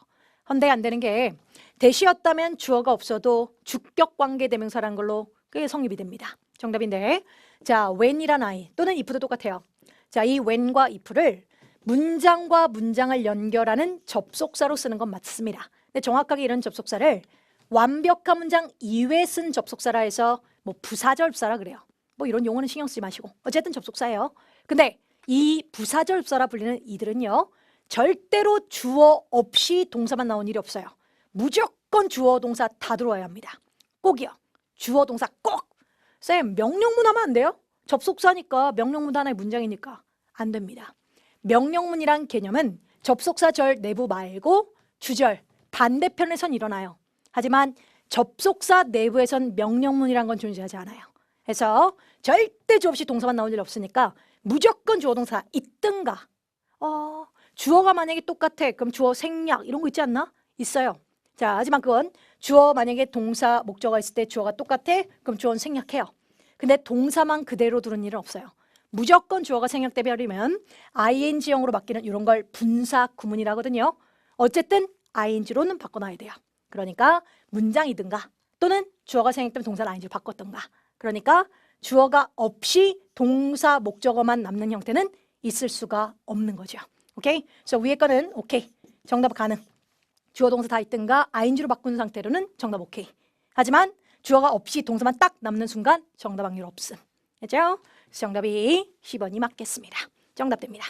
[SPEAKER 1] 헌데 안 되는 게 대시였다면 주어가 없어도 주격관계대명사라는 걸로 그게 성립이 됩니다. 정답인데 자, when이란 I 또는 if도 똑같아요. 자, 이 when과 if를 문장과 문장을 연결하는 접속사로 쓰는 건 맞습니다. 근데 정확하게 이런 접속사를 완벽한 문장 이외에 쓴 접속사라 해서 뭐 부사절사라 그래요. 뭐 이런 용어는 신경 쓰지 마시고 어쨌든 접속사예요. 근데 이 부사절사라 불리는 이들은요 절대로 주어 없이 동사만 나온 일이 없어요. 무조건 주어 동사 다 들어와야 합니다. 꼭이요. 주어 동사 꼭. 쌤, 명령문 하면 안 돼요? 접속사니까 명령문 하나의 문장이니까 안 됩니다. 명령문이란 개념은 접속사 절 내부 말고 주절 반대편에선 일어나요. 하지만 접속사 내부에선 명령문이란 건 존재하지 않아요. 그래서 절대 주어 없이 동사만 나올 일 없으니까 무조건 주어 동사 있든가. 주어가 만약에 똑같아. 그럼 주어 생략 이런 거 있지 않나? 있어요. 자, 하지만 그건 주어 만약에 동사 목적어가 있을 때 주어가 똑같아. 그럼 주어는 생략해요. 근데 동사만 그대로 두는 일은 없어요. 무조건 주어가 생략돼 버리면 ing형으로 바뀌는 이런 걸 분사 구문이라 하거든요. 어쨌든 ing로는 바꿔놔야 돼요. 그러니까 문장이든가 또는 주어가 생략되면 동사를 ing로 바꿨던가. 그러니까 주어가 없이 동사 목적어만 남는 형태는 있을 수가 없는 거죠. 오케이? 그래서 위에 거는 오케이. 정답 가능. 주어 동사 다 있든가 ing로 바꾼 상태로는 정답 오케이. 하지만 주어가 없이 동사만 딱 남는 순간 정답 확률 없음. 알죠? 정답이 10번이 맞겠습니다. 정답됩니다.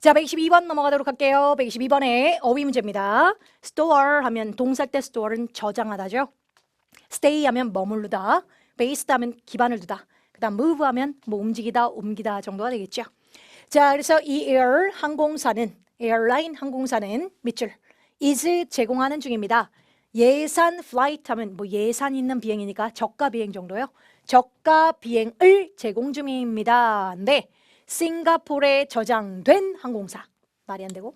[SPEAKER 1] 자, 122번 넘어가도록 할게요. 122번에 어휘 문제입니다. store 하면 동사 때 store는 저장하다죠. stay 하면 머무르다. based 하면 기반을 두다. 그 다음 move 하면 뭐 움직이다, 옮기다 정도가 되겠죠. 자, 그래서 이 에어라인 항공사는 밑줄 is 제공하는 중입니다. 예산 플라이트 하면 뭐 예산 있는 비행이니까 저가 비행 정도요. 저가 비행을 제공 중입니다. 네, 싱가포르에 저장된 항공사. 말이 안 되고.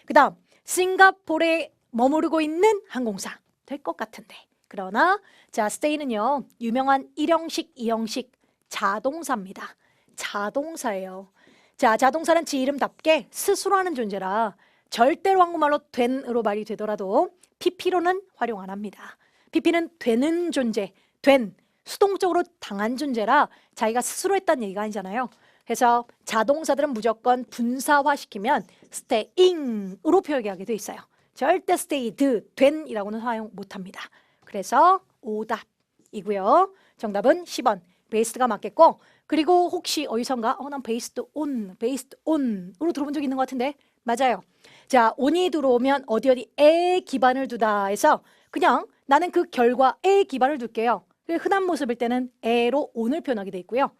[SPEAKER 1] 그 다음 싱가포르에 머무르고 있는 항공사. 될 것 같은데. 그러나 자, stay는요. 유명한 1형식, 2형식 자동사입니다. 자동사예요. 자, 자동사는 지 이름답게 스스로 하는 존재라 절대로 한국말로 된으로 말이 되더라도 PP로는 활용 안 합니다. PP는 되는 존재, 된, 수동적으로 당한 존재라 자기가 스스로 했다는 얘기가 아니잖아요. 그래서 자동사들은 무조건 분사화시키면 staying으로 표기하게 돼 있어요. 절대 stayed, 된이라고는 사용 못합니다. 그래서 오답이고요. 정답은 10번, based가 맞겠고 그리고 혹시 어디선가 난 based on으로 들어본 적 있는 것 같은데 맞아요. 자, on이 들어오면 어디에 기반을 두다 해서 그냥 나는 그 결과에 기반을 둘게요. 흔한 모습일 때는 에로 on을 표현하게 돼 있고요.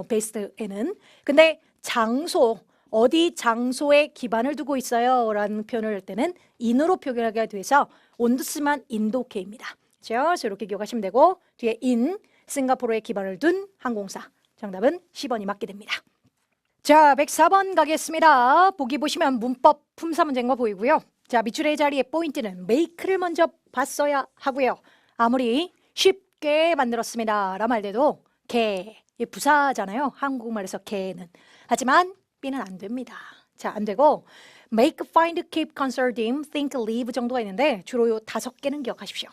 [SPEAKER 1] based에는. 근데 장소, 어디 장소에 기반을 두고 있어요 라는 표현을 할 때는 in으로 표현하게 돼서 on도 쓰면 in도 오케이입니다. 그래서 이렇게 기억하시면 되고 뒤에 in, 싱가포르에 기반을 둔 항공사. 정답은 10번이 맞게 됩니다. 자, 104번 가겠습니다. 보기 보시면 문법 품사 문제인 거 보이고요. 자, 밑줄의 자리의 포인트는 make를 먼저 봤어야 하고요. 아무리 쉽게 만들었습니다 라는 말 돼도 개, 이 부사잖아요. 한국말에서 개는. 하지만 B는 안 됩니다. 자, 안 되고 make, find, keep, consider, dim, think, leave 정도가 있는데 주로 요 5개는 기억하십시오.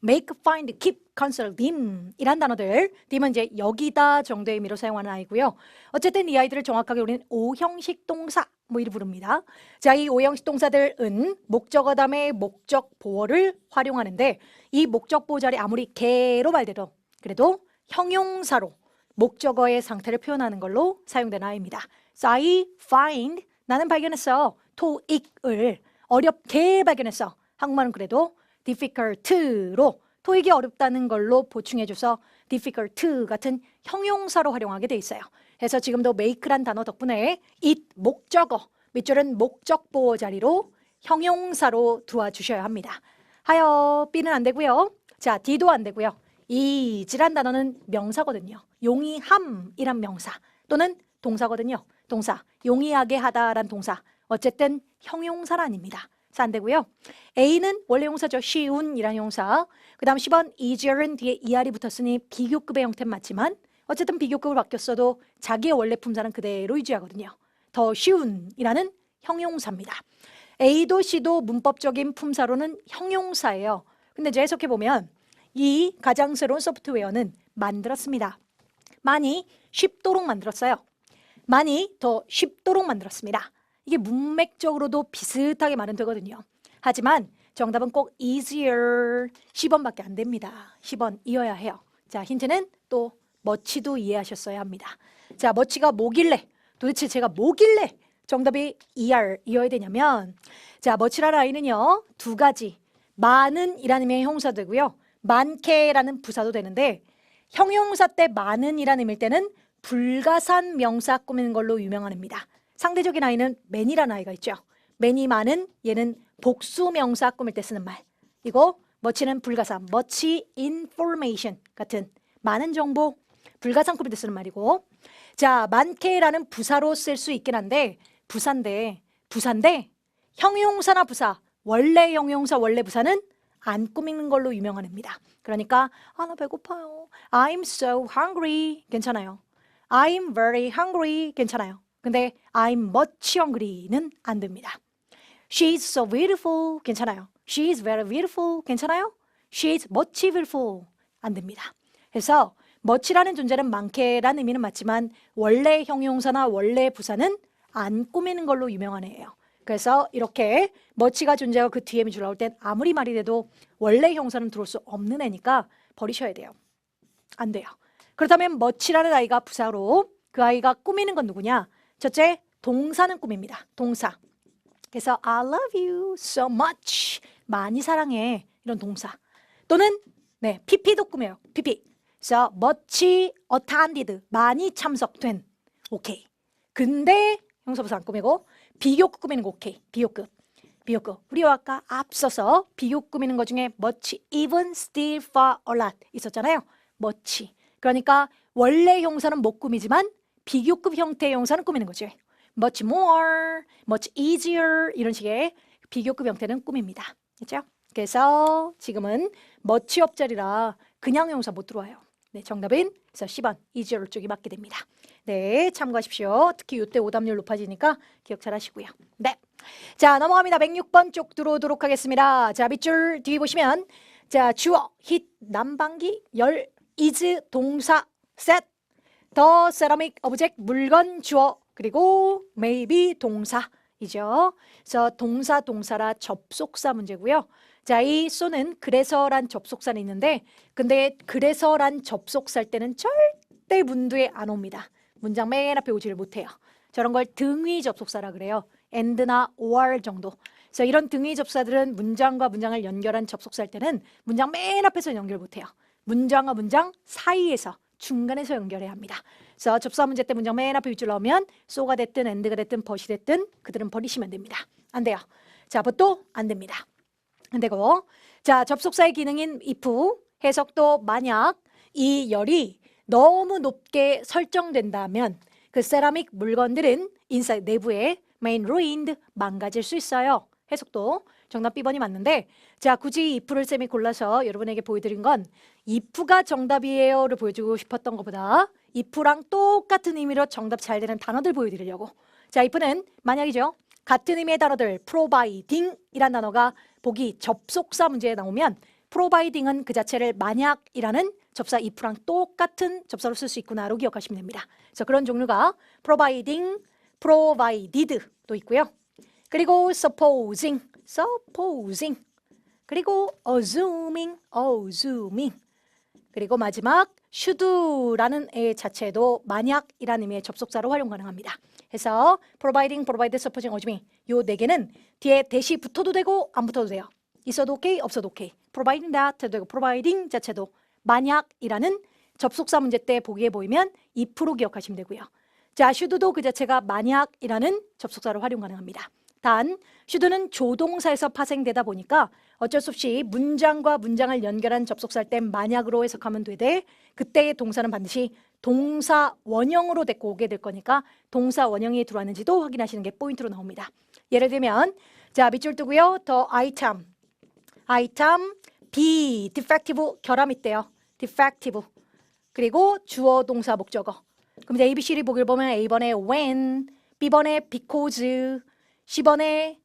[SPEAKER 1] make, find, keep, consider, dim 이란 단어들, dim은 이제 여기다 정도의 의미로 사용하는 아이고요. 어쨌든 이 아이들을 정확하게 우리는 오형식 동사 뭐 이를 부릅니다. 자, 이 오형식 동사들은 목적어 다음에 목적 보어를 활용하는데 이 목적 보어 자리 아무리 개로 말돼도 그래도 형용사로 목적어의 상태를 표현하는 걸로 사용되는 아이입니다. So I find, 나는 발견했어. 토익을 어렵게 발견했어. 한국말은 그래도 difficult로 토익이 어렵다는 걸로 보충해줘서 difficult 같은 형용사로 활용하게 돼 있어요. 그래서 지금도 make란 단어 덕분에 it 목적어, 밑줄은 목적 보호 자리로 형용사로 들어와 주셔야 합니다. 하여 B는 안 되고요. 자, D도 안 되고요. is란 단어는 명사거든요. 용이함이란 명사 또는 동사거든요. 동사, 용이하게 하다란 동사. 어쨌든 형용사는 아닙니다. 그래서 안 되고요. A는 원래 용사죠. 쉬운이란 용사. 그 다음 10번 easier은 뒤에 er이 붙었으니 비교급의 형태는 맞지만 어쨌든 비교급을 바뀌었어도 자기의 원래 품사는 그대로 유지하거든요. 더 쉬운이라는 형용사입니다. A도 C도 문법적인 품사로는 형용사예요. 근데 이제 해석해보면 이 가장 새로운 소프트웨어는 만들었습니다. 많이 쉽도록 만들었어요. 많이 더 쉽도록 만들었습니다. 이게 문맥적으로도 비슷하게 말은 되거든요. 하지만 정답은 꼭 easier 10번밖에 안 됩니다. 10번이어야 해요. 자, 힌트는 또 much도 이해하셨어야 합니다. 자, much가 뭐길래 도대체 제가 뭐길래 정답이 ER이어야 되냐면 자, much라는 아이는요 2가지 많은 이라는 의미의 형용사 되고요. 많게라는 부사도 되는데 형용사 때 많은 이라는 의미일 때는 불가산 명사 꾸미는 걸로 유명한 애입니다. 상대적인 아이는 many라는 아이가 있죠. many 많은 얘는 복수 명사 꾸밀 때 쓰는 말. 이거 much는 불가산, much information 같은 많은 정보, 불가산 꾸밀 때 쓰는 말이고 자, 많게라는 부사로 쓸 수 있긴 한데 부사인데 형용사나 부사, 원래 형용사, 원래 부사는 안 꾸미는 걸로 유명한 애입니다. 그러니까 나 배고파요. I'm so hungry 괜찮아요. I'm very hungry 괜찮아요. 근데 I'm much hungry는 안 됩니다. She's so beautiful 괜찮아요. She's very beautiful 괜찮아요. She's much beautiful 안 됩니다. 그래서 much라는 존재는 많게라는 의미는 맞지만 원래 형용사나 원래 부사는 안 꾸미는 걸로 유명한 애예요. 그래서 이렇게 much가 존재하고 그 뒤에 밑줄 나올 땐 아무리 말이 돼도 원래 형사는 들어올 수 없는 애니까 버리셔야 돼요. 안 돼요. 그렇다면 much라는 아이가 부사로 그 아이가 꾸미는 건 누구냐? 첫째, 동사는 꾸밉니다. 동사. 그래서 I love you so much. 많이 사랑해. 이런 동사. 또는 PP도 꾸며요. PP. 그래서 much attended. 많이 참석된. 오케이. 근데 형사부사 안 꾸미고 비교급 꾸미는 거 오케이. 비교급. 우리와 아까 앞서서 비교급 꾸미는 것 중에 much, even, still, far, a lot 있었잖아요. much. 그러니까 원래 형사는 못 꾸미지만 비교급 형태의 형사는 꾸미는 거죠. much more, much easier 이런 식의 비교급 형태는 꾸밉니다. 그렇죠? 그래서 지금은 much 옆자리라 그냥 형사 못 들어와요. 네, 정답은 그래서 10번 easier 쪽이 맞게 됩니다. 네, 참고하십시오. 특히 이때 오답률 높아지니까 기억 잘 하시고요. 네, 자 넘어갑니다. 106번 쪽 들어오도록 하겠습니다. 자, 밑줄 뒤에 보시면 자 주어, heat, 난방기, 열, is, 동사, set, the ceramic object, 물건, 주어, 그리고 maybe 동사이죠. 그래서 동사라 접속사 문제고요. 자, 이 so는 그래서란 접속사는 있는데 근데 그래서란 접속사일 때는 절대 문두에 안 옵니다. 문장 맨 앞에 오지를 못해요. 저런 걸 등위 접속사라 그래요. and나 or 정도. 그래서 이런 등위 접속사들은 문장과 문장을 연결한 접속사일 때는 문장 맨 앞에서 연결 못해요. 문장과 문장 사이에서 중간에서 연결해야 합니다. 그래서 접속사 문제 때 문장 맨 앞에 윗줄 나오면 so가 됐든 and가 됐든 but이 됐든 그들은 버리시면 됩니다. 안 돼요. 자, but도 안 됩니다. 안 되고 자, 접속사의 기능인 if 해석도 만약 이 열이 너무 높게 설정된다면 그 세라믹 물건들은 인사이드 내부에 main ruined 망가질 수 있어요. 해석도 정답 B번이 맞는데 자 굳이 if를 쌤이 골라서 여러분에게 보여드린 건 if가 정답이에요를 보여주고 싶었던 것보다 if랑 똑같은 의미로 정답 잘 되는 단어들 보여드리려고 자 if는 만약이죠. 같은 의미의 단어들 providing 이란 단어가 보기 접속사 문제에 나오면 providing은 그 자체를 만약이라는 접사 if랑 똑같은 접사로 쓸 수 있구나로 기억하시면 됩니다. 그래서 그런 종류가 providing, provided도 있고요. 그리고 supposing, 그리고 assuming, 그리고 마지막 should라는 애 자체도 만약이라는 의미의 접속사로 활용 가능합니다. 해서 providing, provided, supposing, assuming 요 네 개는 뒤에 대시 붙어도 되고 안 붙어도 돼요. 있어도 오케이, 없어도 오케이. providing that 해도 되고 providing 자체도 만약이라는 접속사 문제 때 보기에 보이면 if로 기억하시면 되고요. 자, should도 그 자체가 만약이라는 접속사로 활용 가능합니다. 단, should는 조동사에서 파생되다 보니까 어쩔 수 없이 문장과 문장을 연결한 접속사일 땐 만약으로 해석하면 되되 그때의 동사는 반드시 동사 원형으로 데리고 오게 될 거니까 동사 원형이 들어왔는지도 확인하시는 게 포인트로 나옵니다. 예를 들면 자 밑줄 뜨고요. 더 item be defective 결함 있대요. defective 그리고 주어 동사 목적어 그럼 이제 ABCD 보기를 보면 A번에 when B번에 because C번에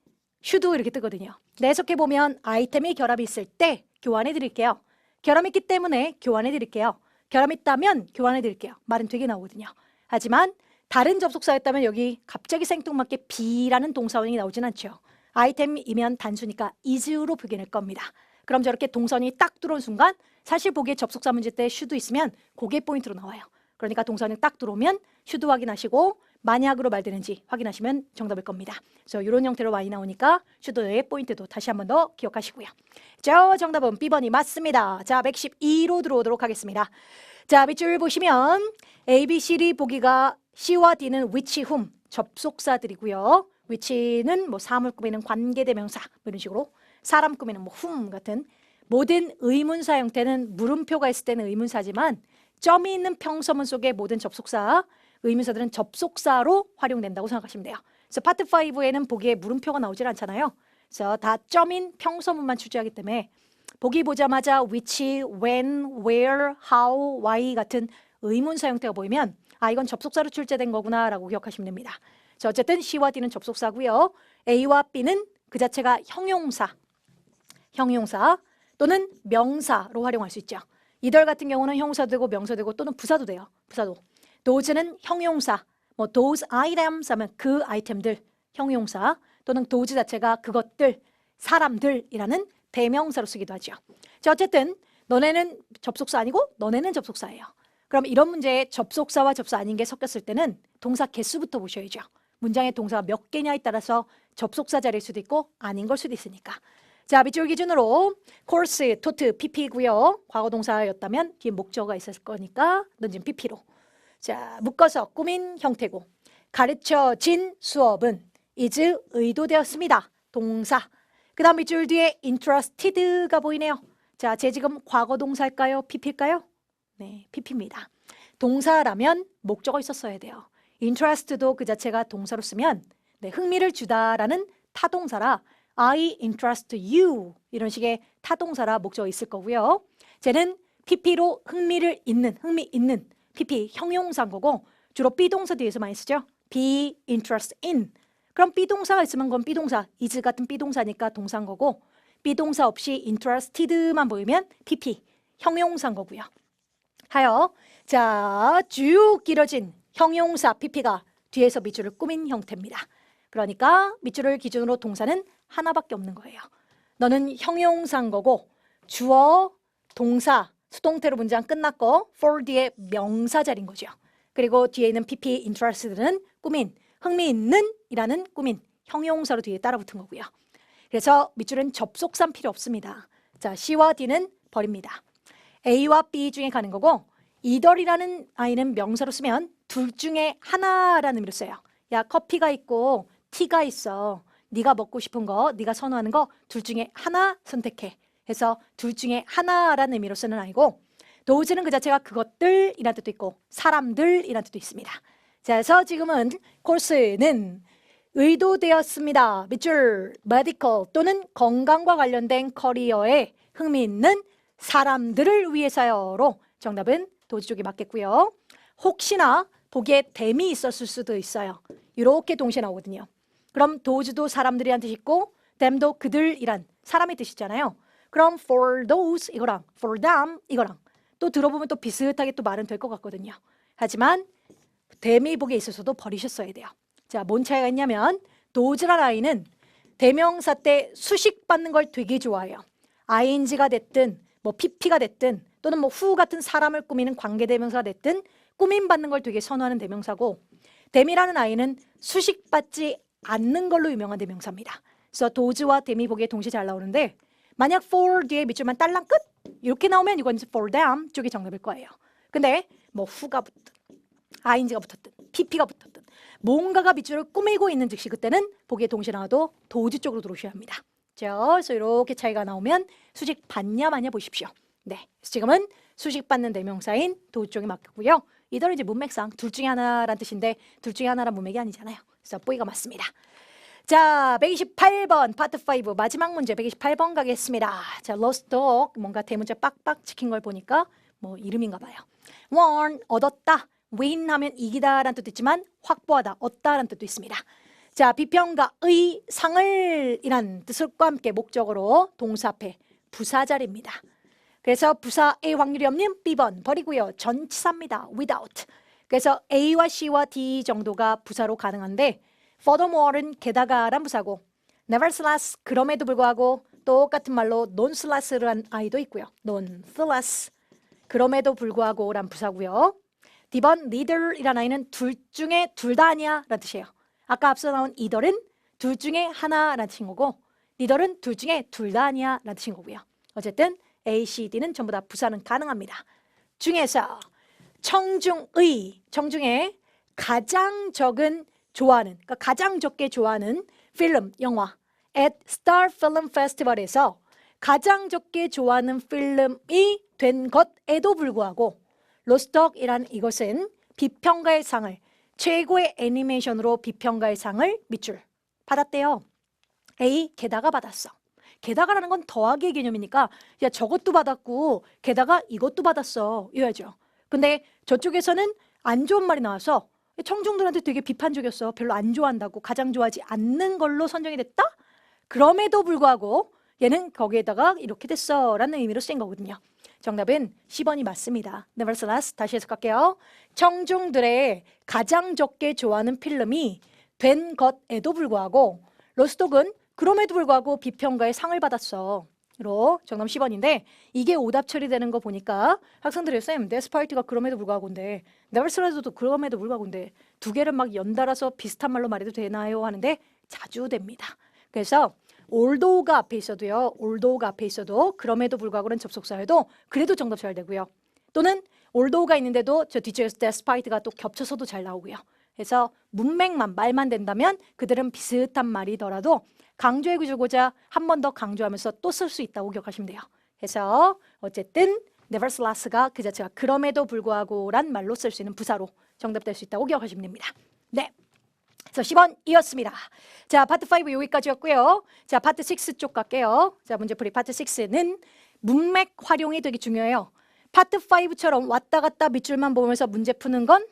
[SPEAKER 1] should 이렇게 뜨거든요. 해석해보면 아이템이 결함이 있을 때 교환해 드릴게요. 결함이 있기 때문에 교환해 드릴게요. 결함이 있다면 교환해 드릴게요. 말은 되게 나오거든요. 하지만 다른 접속사였다면 여기 갑자기 생뚱맞게 be라는 동사원이 나오진 않죠. 아이템이면 단수니까 is로 표현할 겁니다. 그럼 저렇게 동선이 딱 들어온 순간 사실 보기에 접속사 문제 때 should 있으면 그게 포인트로 나와요. 그러니까 동선이 딱 들어오면 should 확인하시고 만약으로 말되는지 확인하시면 정답일 겁니다. 그래서 이런 형태로 많이 나오니까 should의 포인트도 다시 한 번 더 기억하시고요. 자, 정답은 B번이 맞습니다. 자, 112로 들어오도록 하겠습니다. 자, 밑줄 보시면 A, B, C, D 보기가 C와 D는 which, whom 접속사들이고요. which는 뭐 사물 꾸미는 관계대명사 뭐 이런 식으로 사람 꾸미는 뭐 whom 같은 모든 의문사 형태는 물음표가 있을 때는 의문사지만 점이 있는 평서문 속의 모든 접속사 의문사들은 접속사로 활용된다고 생각하시면 돼요. 그래서 파트 5에는 보기에 물음표가 나오질 않잖아요. 그래서 다 점인 평서문만 출제하기 때문에 보기 보자마자 which, when, where, how, why 같은 의문사 형태가 보이면 아 이건 접속사로 출제된 거구나 라고 기억하시면 됩니다. 자, 어쨌든 C와 D는 접속사고요. A와 B는 그 자체가 형용사 또는 명사로 활용할 수 있죠. 이들 같은 경우는 형용사도 되고 명사도 되고 또는 부사도 돼요. 부사도. those는 형용사, 뭐 those items 하면 그 아이템들 형용사 또는 those 자체가 그것들, 사람들이라는 대명사로 쓰기도 하죠. 자, 어쨌든 너네는 접속사 아니고 너네는 접속사예요. 그럼 이런 문제에 접속사와 접사 아닌 게 섞였을 때는 동사 개수부터 보셔야죠. 문장의 동사가 몇 개냐에 따라서 접속사 자리일 수도 있고 아닌 걸 수도 있으니까. 자, 밑줄 기준으로 course, taught, pp고요. 과거 동사였다면 뒤에 목적어가 있었을 거니까 넌지는 pp로. 자, 묶어서 꾸민 형태고 가르쳐진 수업은 is 의도되었습니다. 동사. 그 다음 밑줄 뒤에 interested가 보이네요. 자, 제 지금 과거 동사일까요? pp일까요? 네, pp입니다. 동사라면 목적어 있었어야 돼요. interest도 그 자체가 동사로 쓰면 네, 흥미를 주다라는 타동사라 I interest you 이런 식의 타동사라 목적어 있을 거고요. 쟤는 pp로 흥미 있는 pp 형용사인 거고 주로 비동사 뒤에서 많이 쓰죠. be interest in. 그럼 비동사가 있으면 그건 비동사, is 같은 비동사니까 동사인 거고 비동사 없이 interested만 보이면 pp 형용사인 거고요. 하여 자, 쭉 길어진 형용사 pp가 뒤에서 밑줄을 꾸민 형태입니다. 그러니까 밑줄을 기준으로 동사는 하나밖에 없는 거예요. 너는 형용사인 거고 주어, 동사, 수동태로 문장 끝났고 for 뒤에 명사 자리인 거죠. 그리고 뒤에 있는 pp interested는 꾸민, 흥미있는 이라는 꾸민 형용사로 뒤에 따라붙은 거고요. 그래서 밑줄은 접속사는 필요 없습니다. 자, C와 D는 버립니다. A와 B 중에 가는 거고 either이라는 아이는 명사로 쓰면 둘 중에 하나라는 의미로 써요. 야, 커피가 있고 티가 있어. 네가 먹고 싶은 거, 네가 선호하는 거 둘 중에 하나 선택해. 해서 둘 중에 하나라는 의미로 쓰는 아이고 those는 그 자체가 그것들이라는 뜻도 있고 사람들이라는 뜻도 있습니다. 자, 그래서 지금은 course는 의도되었습니다. 밑줄 medical 또는 건강과 관련된 커리어에 흥미 있는 사람들을 위해서요로 정답은 도지 쪽이 맞겠고요. 혹시나 보기에 them이 있었을 수도 있어요. 이렇게 동시에 나오거든요. 그럼 does도 사람들이란 뜻이 있고 them도 그들이란 사람의 뜻이잖아요. 그럼 for those 이거랑 for them 이거랑 또 들어보면 또 비슷하게 또 말은 될 것 같거든요. 하지만 them이 보기에 있어서도 버리셨어야 돼요. 자, 뭔 차이가 있냐면 does란 아이는 대명사 때 수식받는 걸 되게 좋아해요. ing가 됐든 뭐 pp가 됐든 또는 뭐 who 같은 사람을 꾸미는 관계대명사가 됐든 꾸밈받는 걸 되게 선호하는 대명사고 them이라는 아이는 수식받지 않는 걸로 유명한 대명사입니다. 그래서 does와 them이 보기에 동시에 잘 나오는데 만약 for 뒤에 밑줄만 딸랑 끝 이렇게 나오면 이건 for them 쪽이 정답일 거예요. 근데 뭐 who가 붙든 ing가 붙었든 pp가 붙었든 뭔가가 밑줄을 꾸미고 있는 즉시 그때는 보기에 동시에 나와도 does 쪽으로 들어오셔야 합니다. 그래서 이렇게 차이가 나오면 수식 받냐 마냐 보십시오. 네, 지금은 수식 받는 대명사인 does 쪽이 맞겠고요. 이들은 이제 문맥상 둘 중에 하나란 뜻인데 둘 중에 하나란 문맥이 아니잖아요. 그래서 뽀이가 맞습니다. 자, 128번 파트 5 마지막 문제 128번 가겠습니다. 자, lost dog 뭔가 대문자 빡빡 찍힌 걸 보니까 뭐 이름인가 봐요. won 얻었다. win 하면 이기다 라는 뜻도 있지만 확보하다, 얻다 라는 뜻도 있습니다. 자, 비평가의 상을 이란 뜻과 함께 목적어로 동사 앞에 부사자리입니다. 그래서 부사의 확률이 없는 B번 버리고요. 전치사입니다. without. 그래서 A와 C와 D 정도가 부사로 가능한데 furthermore는 게다가란 부사고 nevertheless 그럼에도 불구하고 똑같은 말로 nonetheless란 아이도 있고요. nonetheless 그럼에도 불구하고 란 부사고요. D번 neither이란 아이는 둘 중에 둘 다 아니야 라는 뜻이에요. 아까 앞서 나온 either은 둘 중에 하나라는 뜻인 거고 neither은 둘 중에 둘 다 아니야 라는 뜻인 거고요. 어쨌든 A, C, D는 전부 다 부사는 가능합니다. 중에서 청중에 가장 적은 좋아하는, 그러니까 가장 적게 좋아하는 필름, 영화 at Star Film Festival에서 가장 적게 좋아하는 필름이 된 것에도 불구하고 로스트 덕이라는 이것은 비평가의 상을 최고의 애니메이션으로 비평가의 상을 밑줄 받았대요. A, 게다가 받았어. 게다가라는 건 더하기의 개념이니까 야 저것도 받았고 게다가 이것도 받았어 이래야죠. 근데 저쪽에서는 안 좋은 말이 나와서 청중들한테 되게 비판적이었어. 별로 안 좋아한다고 가장 좋아하지 않는 걸로 선정이 됐다? 그럼에도 불구하고 얘는 거기에다가 이렇게 됐어 라는 의미로 쓰인 거거든요. 정답은 10번이 맞습니다. Nevertheless 다시 해석할게요. 청중들의 가장 적게 좋아하는 필름이 된 것에도 불구하고 로스독은 그럼에도 불구하고 비평가의 상을 받았어. 로 정답 10번인데 이게 오답 처리되는 거 보니까 학생들이 쌤 데스파이트가 그럼에도 불구하고인데 네버슬레스도 그럼에도 불구하고인데 두 개를 막 연달아서 비슷한 말로 말해도 되나요? 하는데 자주 됩니다. 그래서 올도우가 앞에 있어도요. 올도우가 앞에 있어도 그럼에도 불구하고는 접속사여도 그래도 정답 잘 되고요. 또는 올도우가 있는데도 저 뒤쪽에서 데스파이트가 또 겹쳐서도 잘 나오고요. 그래서 문맥만 말만 된다면 그들은 비슷한 말이더라도 강조해 주고자 한 번 더 강조하면서 또 쓸 수 있다고 기억하시면 돼요. 그래서 어쨌든 nevertheless가 그 자체가 그럼에도 불구하고란 말로 쓸 수 있는 부사로 정답될 수 있다고 기억하시면 됩니다. 네. 그래서 10번이었습니다. 자, 파트 5 여기까지였고요. 자, 파트 6 쪽 갈게요. 자, 문제풀이 파트 6는 문맥 활용이 되게 중요해요. 파트 5처럼 왔다 갔다 밑줄만 보면서 문제 푸는 건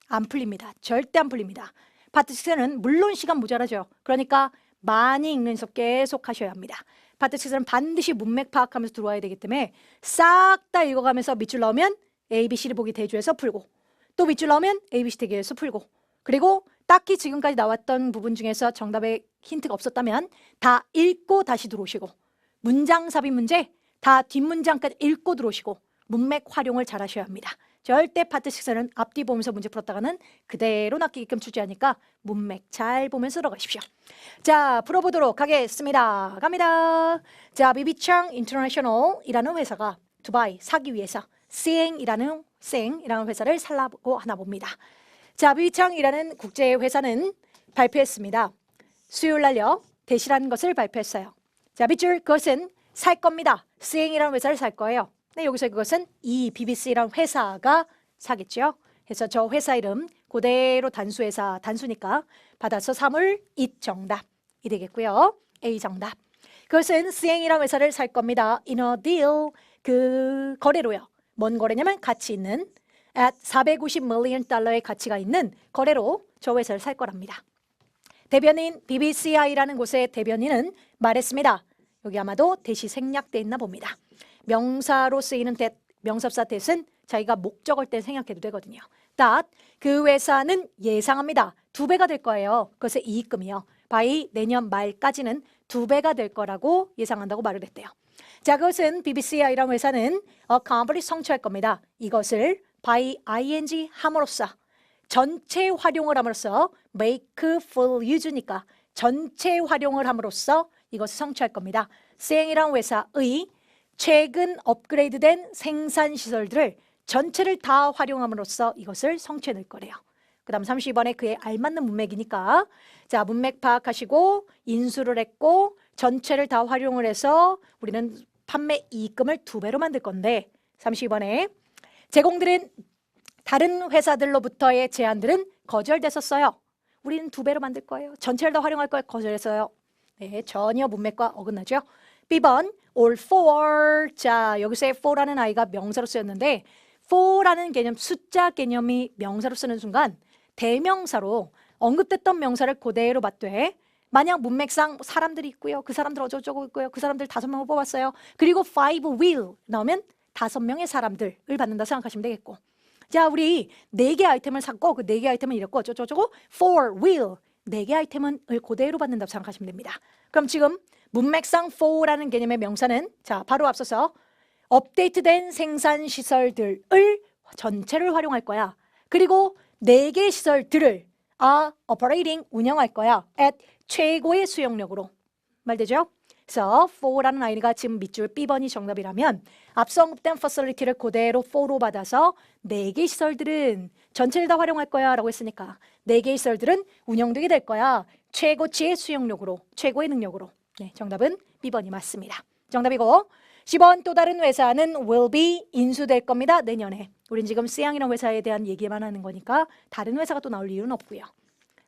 [SPEAKER 1] 안 풀립니다. 절대 안 풀립니다. 파트 6는 물론 시간 모자라죠. 그러니까 많이 읽는 연습 계속 하셔야 합니다. 파트 6는 반드시 문맥 파악하면서 들어와야 되기 때문에 싹 다 읽어가면서 밑줄 나오면 A, B, C를 보기 대조해서 풀고 또 밑줄 나오면 A, B, C 대조해서 풀고 그리고 딱히 지금까지 나왔던 부분 중에서 정답에 힌트가 없었다면 다 읽고 다시 들어오시고 문장 삽입 문제 다 뒷문장까지 읽고 들어오시고 문맥 활용을 잘 하셔야 합니다. 절대 파트 6는 앞뒤 보면서 문제 풀었다가는 그대로 낚이게끔 출제하니까 문맥 잘 보면서 들어가십시오. 자, 풀어보도록 하겠습니다. 갑니다. 자, 비비창 인터내셔널이라는 회사가 두바이 사기 위해서 쌩이라는 회사를 살라고 하나 봅니다. 자, 비비창이라는 국제 회사는 발표했습니다. 수요일 날요 대시라는 것을 발표했어요. 자, 밑줄 그것은 살 겁니다. 쌩이라는 회사를 살 거예요. 네, 여기서 그것은 이 BBC라는 회사가 사겠죠. 그래서 저 회사 이름 그대로 단수회사 단수니까 받아서 사물 it 정답이 되겠고요. A 정답. 그것은 시행이라는 회사를 살 겁니다. in a deal 그 거래로요. 뭔 거래냐면 가치 있는 at 450 million 달러의 가치가 있는 거래로 저 회사를 살 거랍니다. 대변인 BBCI라는 곳의 대변인은 말했습니다. 여기 아마도 대시 생략돼 있나 봅니다. 명사로 쓰이는 that, 명사사 that은 자기가 목적을 때 생략해도 되거든요. that 그 회사는 예상합니다. 2배가 될 거예요. 그것의 이익금이요. by 내년 말까지는 2배가 될 거라고 예상한다고 말을 했대요. 자, 그것은 BBCI라는 회사는 accomplish 성취할 겁니다. 이것을 by ing 함으로써 전체 활용을 함으로써 make full use니까 전체 활용을 함으로써 이것을 성취할 겁니다. 시행이라는 회사의 최근 업그레이드된 생산시설들을 전체를 다 활용함으로써 이것을 성취해낼 거래요. 그 다음 32번에 그에 알맞는 문맥이니까 자, 문맥 파악하시고 인수를 했고 전체를 다 활용을 해서 우리는 판매 이익금을 2배로 만들 건데 32번에 제공드린 다른 회사들로부터의 제안들은 거절됐었어요. 우리는 2배로 만들 거예요. 전체를 다 활용할 거예요. 거절했어요. 네, 전혀 문맥과 어긋나죠. B번 all for. 자, 여기서의 for라는 아이가 명사로 쓰였는데 for라는 개념, 숫자 개념이 명사로 쓰는 순간 대명사로 언급됐던 명사를 그대로 맞되 만약 문맥상 사람들이 있고요. 그 사람들 어쩌고저쩌고 있고요. 그 사람들 5명을 뽑았어요. 그리고 5 will 나오면 5명의 사람들을 받는다 생각하시면 되겠고 자, 우리 4개 아이템을 샀고 그 4개 아이템은 이랬고 어쩌고저쩌고 for will 4개 아이템을 그대로 받는다고 생각하시면 됩니다. 그럼 지금 문맥상 for라는 개념의 명사는 자, 바로 앞서서 업데이트된 생산시설들을 전체를 활용할 거야. 그리고 4개 시설들을 operating 운영할 거야. at 최고의 수용력으로. 말되죠? 그래서 for라는 아이가 지금 밑줄 B번이 정답이라면 앞서 언급된 facility를 그대로 for로 받아서 4개 시설들은 전체를 다 활용할 거야 라고 했으니까 4개 시설들은 운영되게 될 거야. 최고치의 수용력으로, 최고의 능력으로. 네, 정답은 B번이 맞습니다. 정답이고 10번 또 다른 회사는 will be 인수될 겁니다. 내년에. 우린 지금 C양이라는 회사에 대한 얘기만 하는 거니까 다른 회사가 또 나올 이유는 없고요.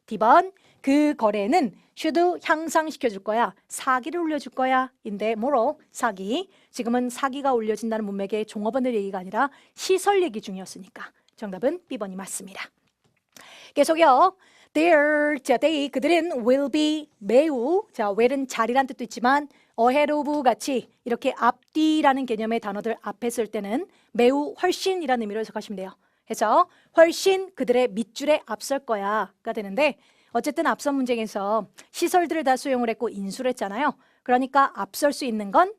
[SPEAKER 1] D번 그 거래는 should 향상시켜 줄 거야. 사기를 올려줄 거야. 인데 뭐로? 사기. 지금은 사기가 올려진다는 문맥의 종업원들 얘기가 아니라 시설 얘기 중이었으니까 정답은 B번이 맞습니다. 계속요. they 그들은 will be 매우 자 well은 잘이란 뜻도 있지만 ahead of 같이 이렇게 앞뒤라는 개념의 단어들 앞에 쓸 때는 매우 훨씬이라는 의미로 해석하시면 돼요. 그래서 훨씬 그들의 밑줄에 앞설 거야가 되는데 어쨌든 앞선 문제에서 시설들을 다 수용을 했고 인수를 했잖아요. 그러니까 앞설 수 있는 건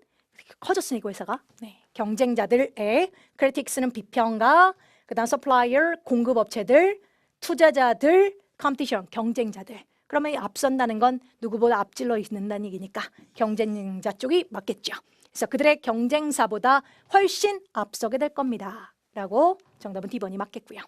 [SPEAKER 1] 커졌으니까 회사가 네. 경쟁자들의 크리틱스는 비평가 그 다음 서플라이어 공급업체들 투자자들 컴피티션 경쟁자들 그러면 앞선다는 건 누구보다 앞질러 있는다는 얘기니까 경쟁자 쪽이 맞겠죠. 그래서 그들의 경쟁사보다 훨씬 앞서게 될 겁니다 라고 정답은 D번이 맞겠고요.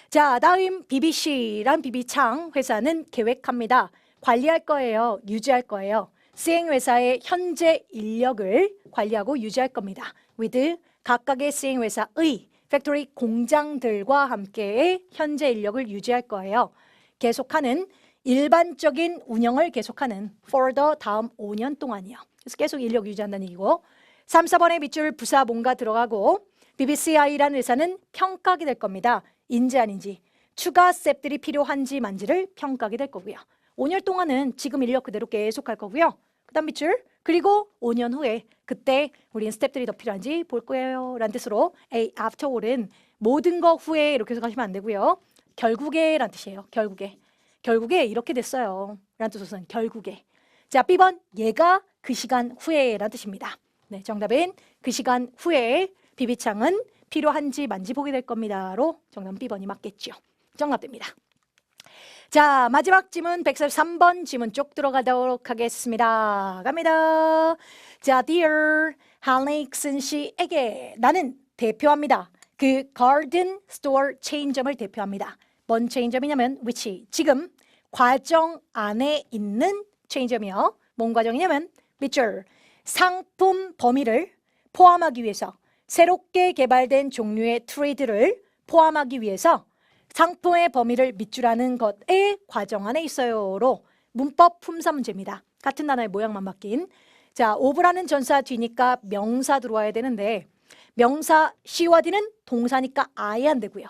[SPEAKER 1] 자, 다음 BBC란 BB창 회사는 계획합니다. 관리할 거예요. 유지할 거예요. 시행회사의 현재 인력을 관리하고 유지할 겁니다. with 각각의 시행회사의 팩토리 공장들과 함께의 현재 인력을 유지할 거예요. 계속하는 일반적인 운영을 계속하는 for the 다음 5년 동안이요. 그래서 계속 인력 유지한다는 얘기고 3, 4번의 밑줄 부사 뭔가 들어가고 BBCI라는 회사는 평가하게 될 겁니다. 인지 아닌지 추가 스텝들이 필요한지 만지를 평가하게 될 거고요. 5년 동안은 지금 인력 그대로 계속 할 거고요. 그 다음 밑줄 그리고 5년 후에 그때 우리는 스텝들이 더 필요한지 볼 거예요 라는 뜻으로 A afterwards는 모든 거 후에 이렇게 해석하시면 안 되고요. 결국에 라는 뜻이에요. 결국에 이렇게 됐어요 라는 뜻으로는 결국에. 자, B번 얘가 그 시간 후에 라는 뜻입니다. 네, 정답은 그 시간 후에 비비창은 필요한지 만지 보게 될 겁니다로 정답은 B번이 맞겠죠. 정답됩니다. 자, 마지막 지문 143번 지문 쪽 들어가도록 하겠습니다. 갑니다. 자, Dear 할릭슨 씨에게 나는 대표합니다. 그 garden store 체인점을 대표합니다. 뭔 체인점이냐면 which 지금 과정 안에 있는 체인점이요. 뭔 과정이냐면 밑줄 상품 범위를 포함하기 위해서 새롭게 개발된 종류의 트레이드를 포함하기 위해서 상품의 범위를 밑줄하는 것의 과정 안에 있어요로 문법 품사 문제입니다. 같은 단어의 모양만 바뀐. 자, of라는 전사 뒤니까 명사 들어와야 되는데 명사 C와 D는 동사니까 아예 안 되고요.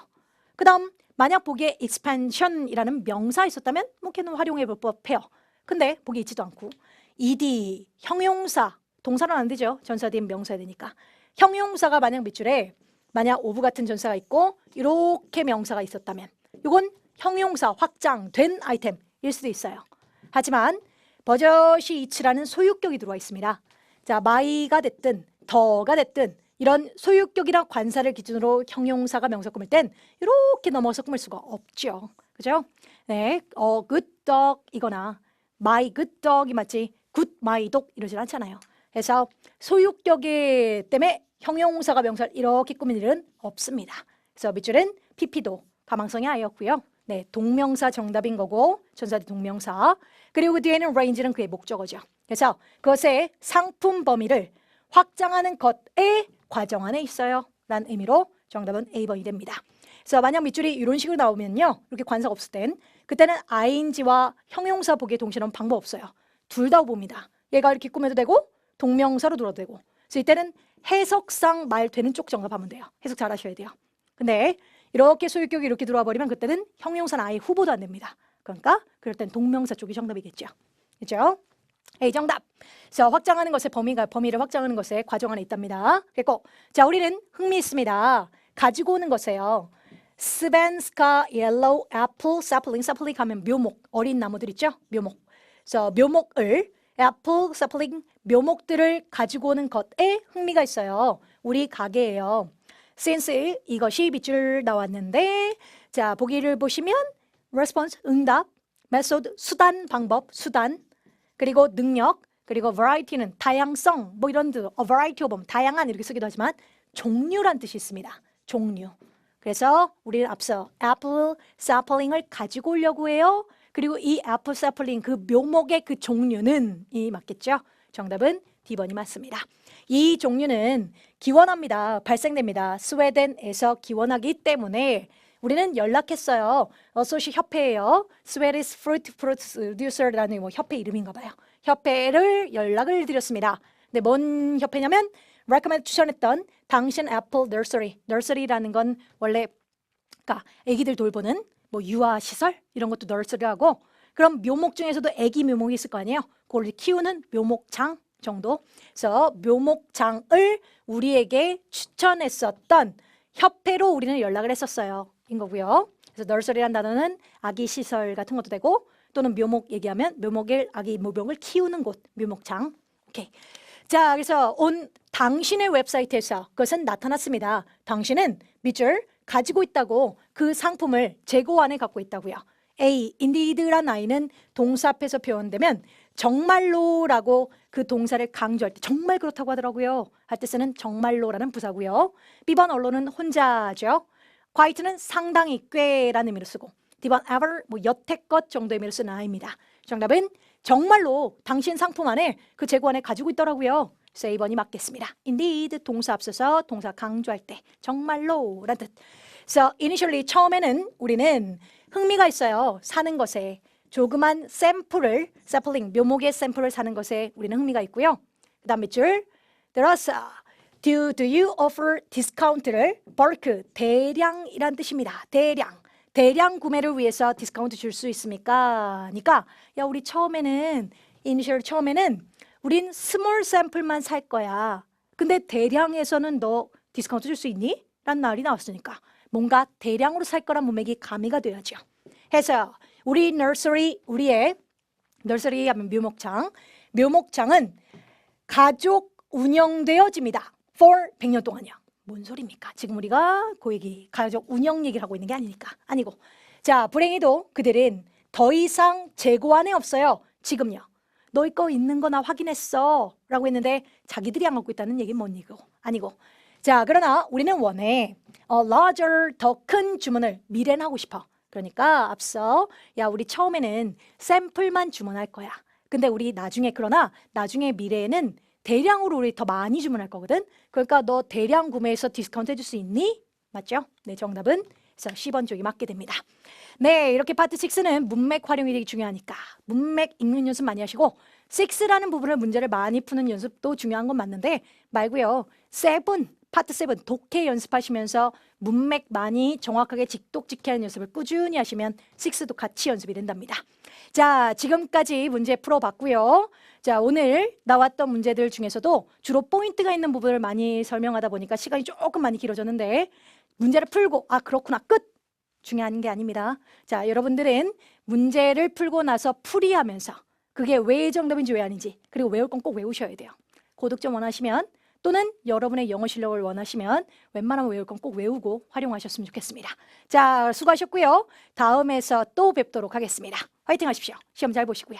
[SPEAKER 1] 그 다음 만약 보기에 expansion이라는 명사 있었다면 뭐 걔는 활용해 볼 법해요. 근데 보기 있지도 않고 ed, 형용사, 동사는 안 되죠. 전사 뒤엔 명사야 되니까. 형용사가 만약 밑줄에 만약 of 같은 전사가 있고 이렇게 명사가 있었다면 이건 형용사 확장된 아이템일 수도 있어요. 하지만 버젓이 이츠라는 소유격이 들어와 있습니다. 자, my가 됐든 더가 됐든 이런 소유격이나 관사를 기준으로 형용사가 명사 꾸밀 땐 이렇게 넘어서 꾸밀 수가 없죠. 그죠? 네, good dog 이거나 my good dog이 맞지 good my dog 이러진 않잖아요. 그래서 소유격이 때문에 형용사가 명사를 이렇게 꾸밀 일은 없습니다. 그래서 밑줄은 PP도 가망성이 아니었고요. 네, 동명사 정답인 거고 전사대 동명사. 그리고 그 뒤에는 range는 그의 목적어죠. 그래서 그것의 상품 범위를 확장하는 것의 과정 안에 있어요. 라는 의미로 정답은 A번이 됩니다. 그래서 만약 밑줄이 이런 식으로 나오면요. 이렇게 관사가 없을 땐 그때는 ing와 형용사 보기에 동시에 넣으면 방법 없어요. 둘 다 봅니다. 얘가 이렇게 꾸며도 되고 동명사로 들어도 되고. 그래서 이때는 해석상 말 되는 쪽 정답하면 돼요. 해석 잘 하셔야 돼요. 근데 이렇게 소유격이 이렇게 들어와 버리면 그때는 형용사는 아예 후보도 안 됩니다. 그러니까 그럴 땐 동명사 쪽이 정답이겠죠. 그렇죠? A 정답. 그래서 확장하는 것의 범위를 확장하는 것의 과정 안에 있답니다. 그리고 자, 우리는 흥미 있습니다. 가지고 오는 것이에요. 스벤스카 옐로우 애플 사플링. 사플링 하면 묘목, 어린 나무들 있죠? 묘목. 그래서 묘목을 애플 사플링 묘목들을 가지고 오는 것에 흥미가 있어요. 우리 가게예요. since 이것이 밑줄 나왔는데 자, 보기를 보시면 response 응답, method 수단 방법 수단 그리고 능력 그리고 variety는 다양성 뭐 이런 뜻 a variety of 다양한 이렇게 쓰기도 하지만 종류란 뜻이 있습니다. 종류. 그래서 우리는 앞서 애플 사플링을 가지고 오려고 해요. 그리고 이 애플 사플링 그 묘목의 그 종류는 이 맞겠죠? 정답은 D번이 맞습니다. 이 종류는 기원합니다. 발생됩니다. 스웨덴에서 기원하기 때문에 우리는 연락했어요. 어소시 협회예요. Swedish Fruit Producer라는 뭐 협회 이름인가 봐요. 협회를 연락을 드렸습니다. 근데 뭔 협회냐면 recommend 추천했던 당신 애플 nursery라는 건 원래 그러니까 아기들 돌보는 뭐 유아 시설 이런 것도 nursery하고 그럼 묘목 중에서도 아기 묘목이 있을 거 아니에요. 그걸 키우는 묘목장 정도. 그래서 묘목장을 우리에게 추천했었던 협회로 우리는 연락을 했었어요. 인 거고요. 그래서 nursery라는 단어는 아기 시설 같은 것도 되고 또는 묘목 얘기하면 묘목을 아기 묘목을 키우는 곳 묘목장. 오케이. 자, 그래서 온 당신의 웹사이트에서 그것은 나타났습니다. 당신은 밑줄 가지고 있다고 그 상품을 재고 안에 갖고 있다고요. A, indeed라는 아이는 동사 앞에서 표현되면 정말로라고 그 동사를 강조할 때 정말 그렇다고 하더라고요. 할 때 쓰는 정말로라는 부사고요. B번 언론은 혼자죠. quite는 상당히 꽤라는 의미로 쓰고 D번 ever 뭐 여태껏 정도의 의미로 쓰는 아이입니다. 정답은 정말로 당신 상품 안에 그 재고 안에 가지고 있더라고요. 그래서 A번이 맞겠습니다. Indeed 동사 앞서서 동사 강조할 때 정말로라는 뜻. 그래서 initially 처음에는 우리는 흥미가 있어요. 사는 것에 조그만 샘플을 sapling 묘목의 샘플을 사는 것에 우리는 흥미가 있고요. 그 다음 밑줄 들어서 do you offer discount를 bulk 대량이란 뜻입니다. 대량 구매를 위해서 디스카운트 줄 수 있습니까? 그러니까 야 우리 처음에는 initial 처음에는 우린 스몰 샘플만 살 거야. 근데 대량에서는 너 디스카운트 줄 수 있니? 라는 말이 나왔으니까 뭔가 대량으로 살 거란 문맥이 가미가 돼야죠. 해서 우리 nursery, 우리의 nursery 하면 묘목장은 가족 운영되어집니다. for 100년 동안요. 뭔 소리입니까? 지금 우리가 그 얘기, 가족 운영 얘기를 하고 있는 게 아니니까. 아니고. 자, 불행히도 그들은 더 이상 재고 안에 없어요. 지금요. 너희 거 있는 거나 확인했어. 라고 했는데 자기들이 안 갖고 있다는 얘기는 뭔 얘기고. 아니고. 자, 그러나 우리는 원해 larger, 더 큰 주문을 미래는 하고 싶어. 그러니까 앞서 야 우리 처음에는 샘플만 주문할 거야. 근데 우리 그러나 나중에 미래에는 대량으로 우리 더 많이 주문할 거거든. 그러니까 너 대량 구매해서 디스카운트 해줄 수 있니? 맞죠? 네, 정답은 그래서 10번 쪽이 맞게 됩니다. 네, 이렇게 파트 6는 문맥 활용이 되게 중요하니까 문맥 읽는 연습 많이 하시고 6라는 부분을 문제를 많이 푸는 연습도 중요한 건 맞는데 말고요. 7, 파트 7 독해 연습하시면서 문맥 많이 정확하게 직독직해하는 연습을 꾸준히 하시면 6도 같이 연습이 된답니다. 자, 지금까지 문제 풀어봤고요. 자, 오늘 나왔던 문제들 중에서도 주로 포인트가 있는 부분을 많이 설명하다 보니까 시간이 조금 많이 길어졌는데 문제를 풀고 아 그렇구나 끝! 중요한 게 아닙니다. 자, 여러분들은 문제를 풀고 나서 풀이하면서 그게 왜 정답인지 왜 아닌지 그리고 외울 건 꼭 외우셔야 돼요. 고득점 원하시면 또는 여러분의 영어 실력을 원하시면 웬만하면 외울 건 꼭 외우고 활용하셨으면 좋겠습니다. 자, 수고하셨고요. 다음에서 또 뵙도록 하겠습니다. 화이팅 하십시오. 시험 잘 보시고요.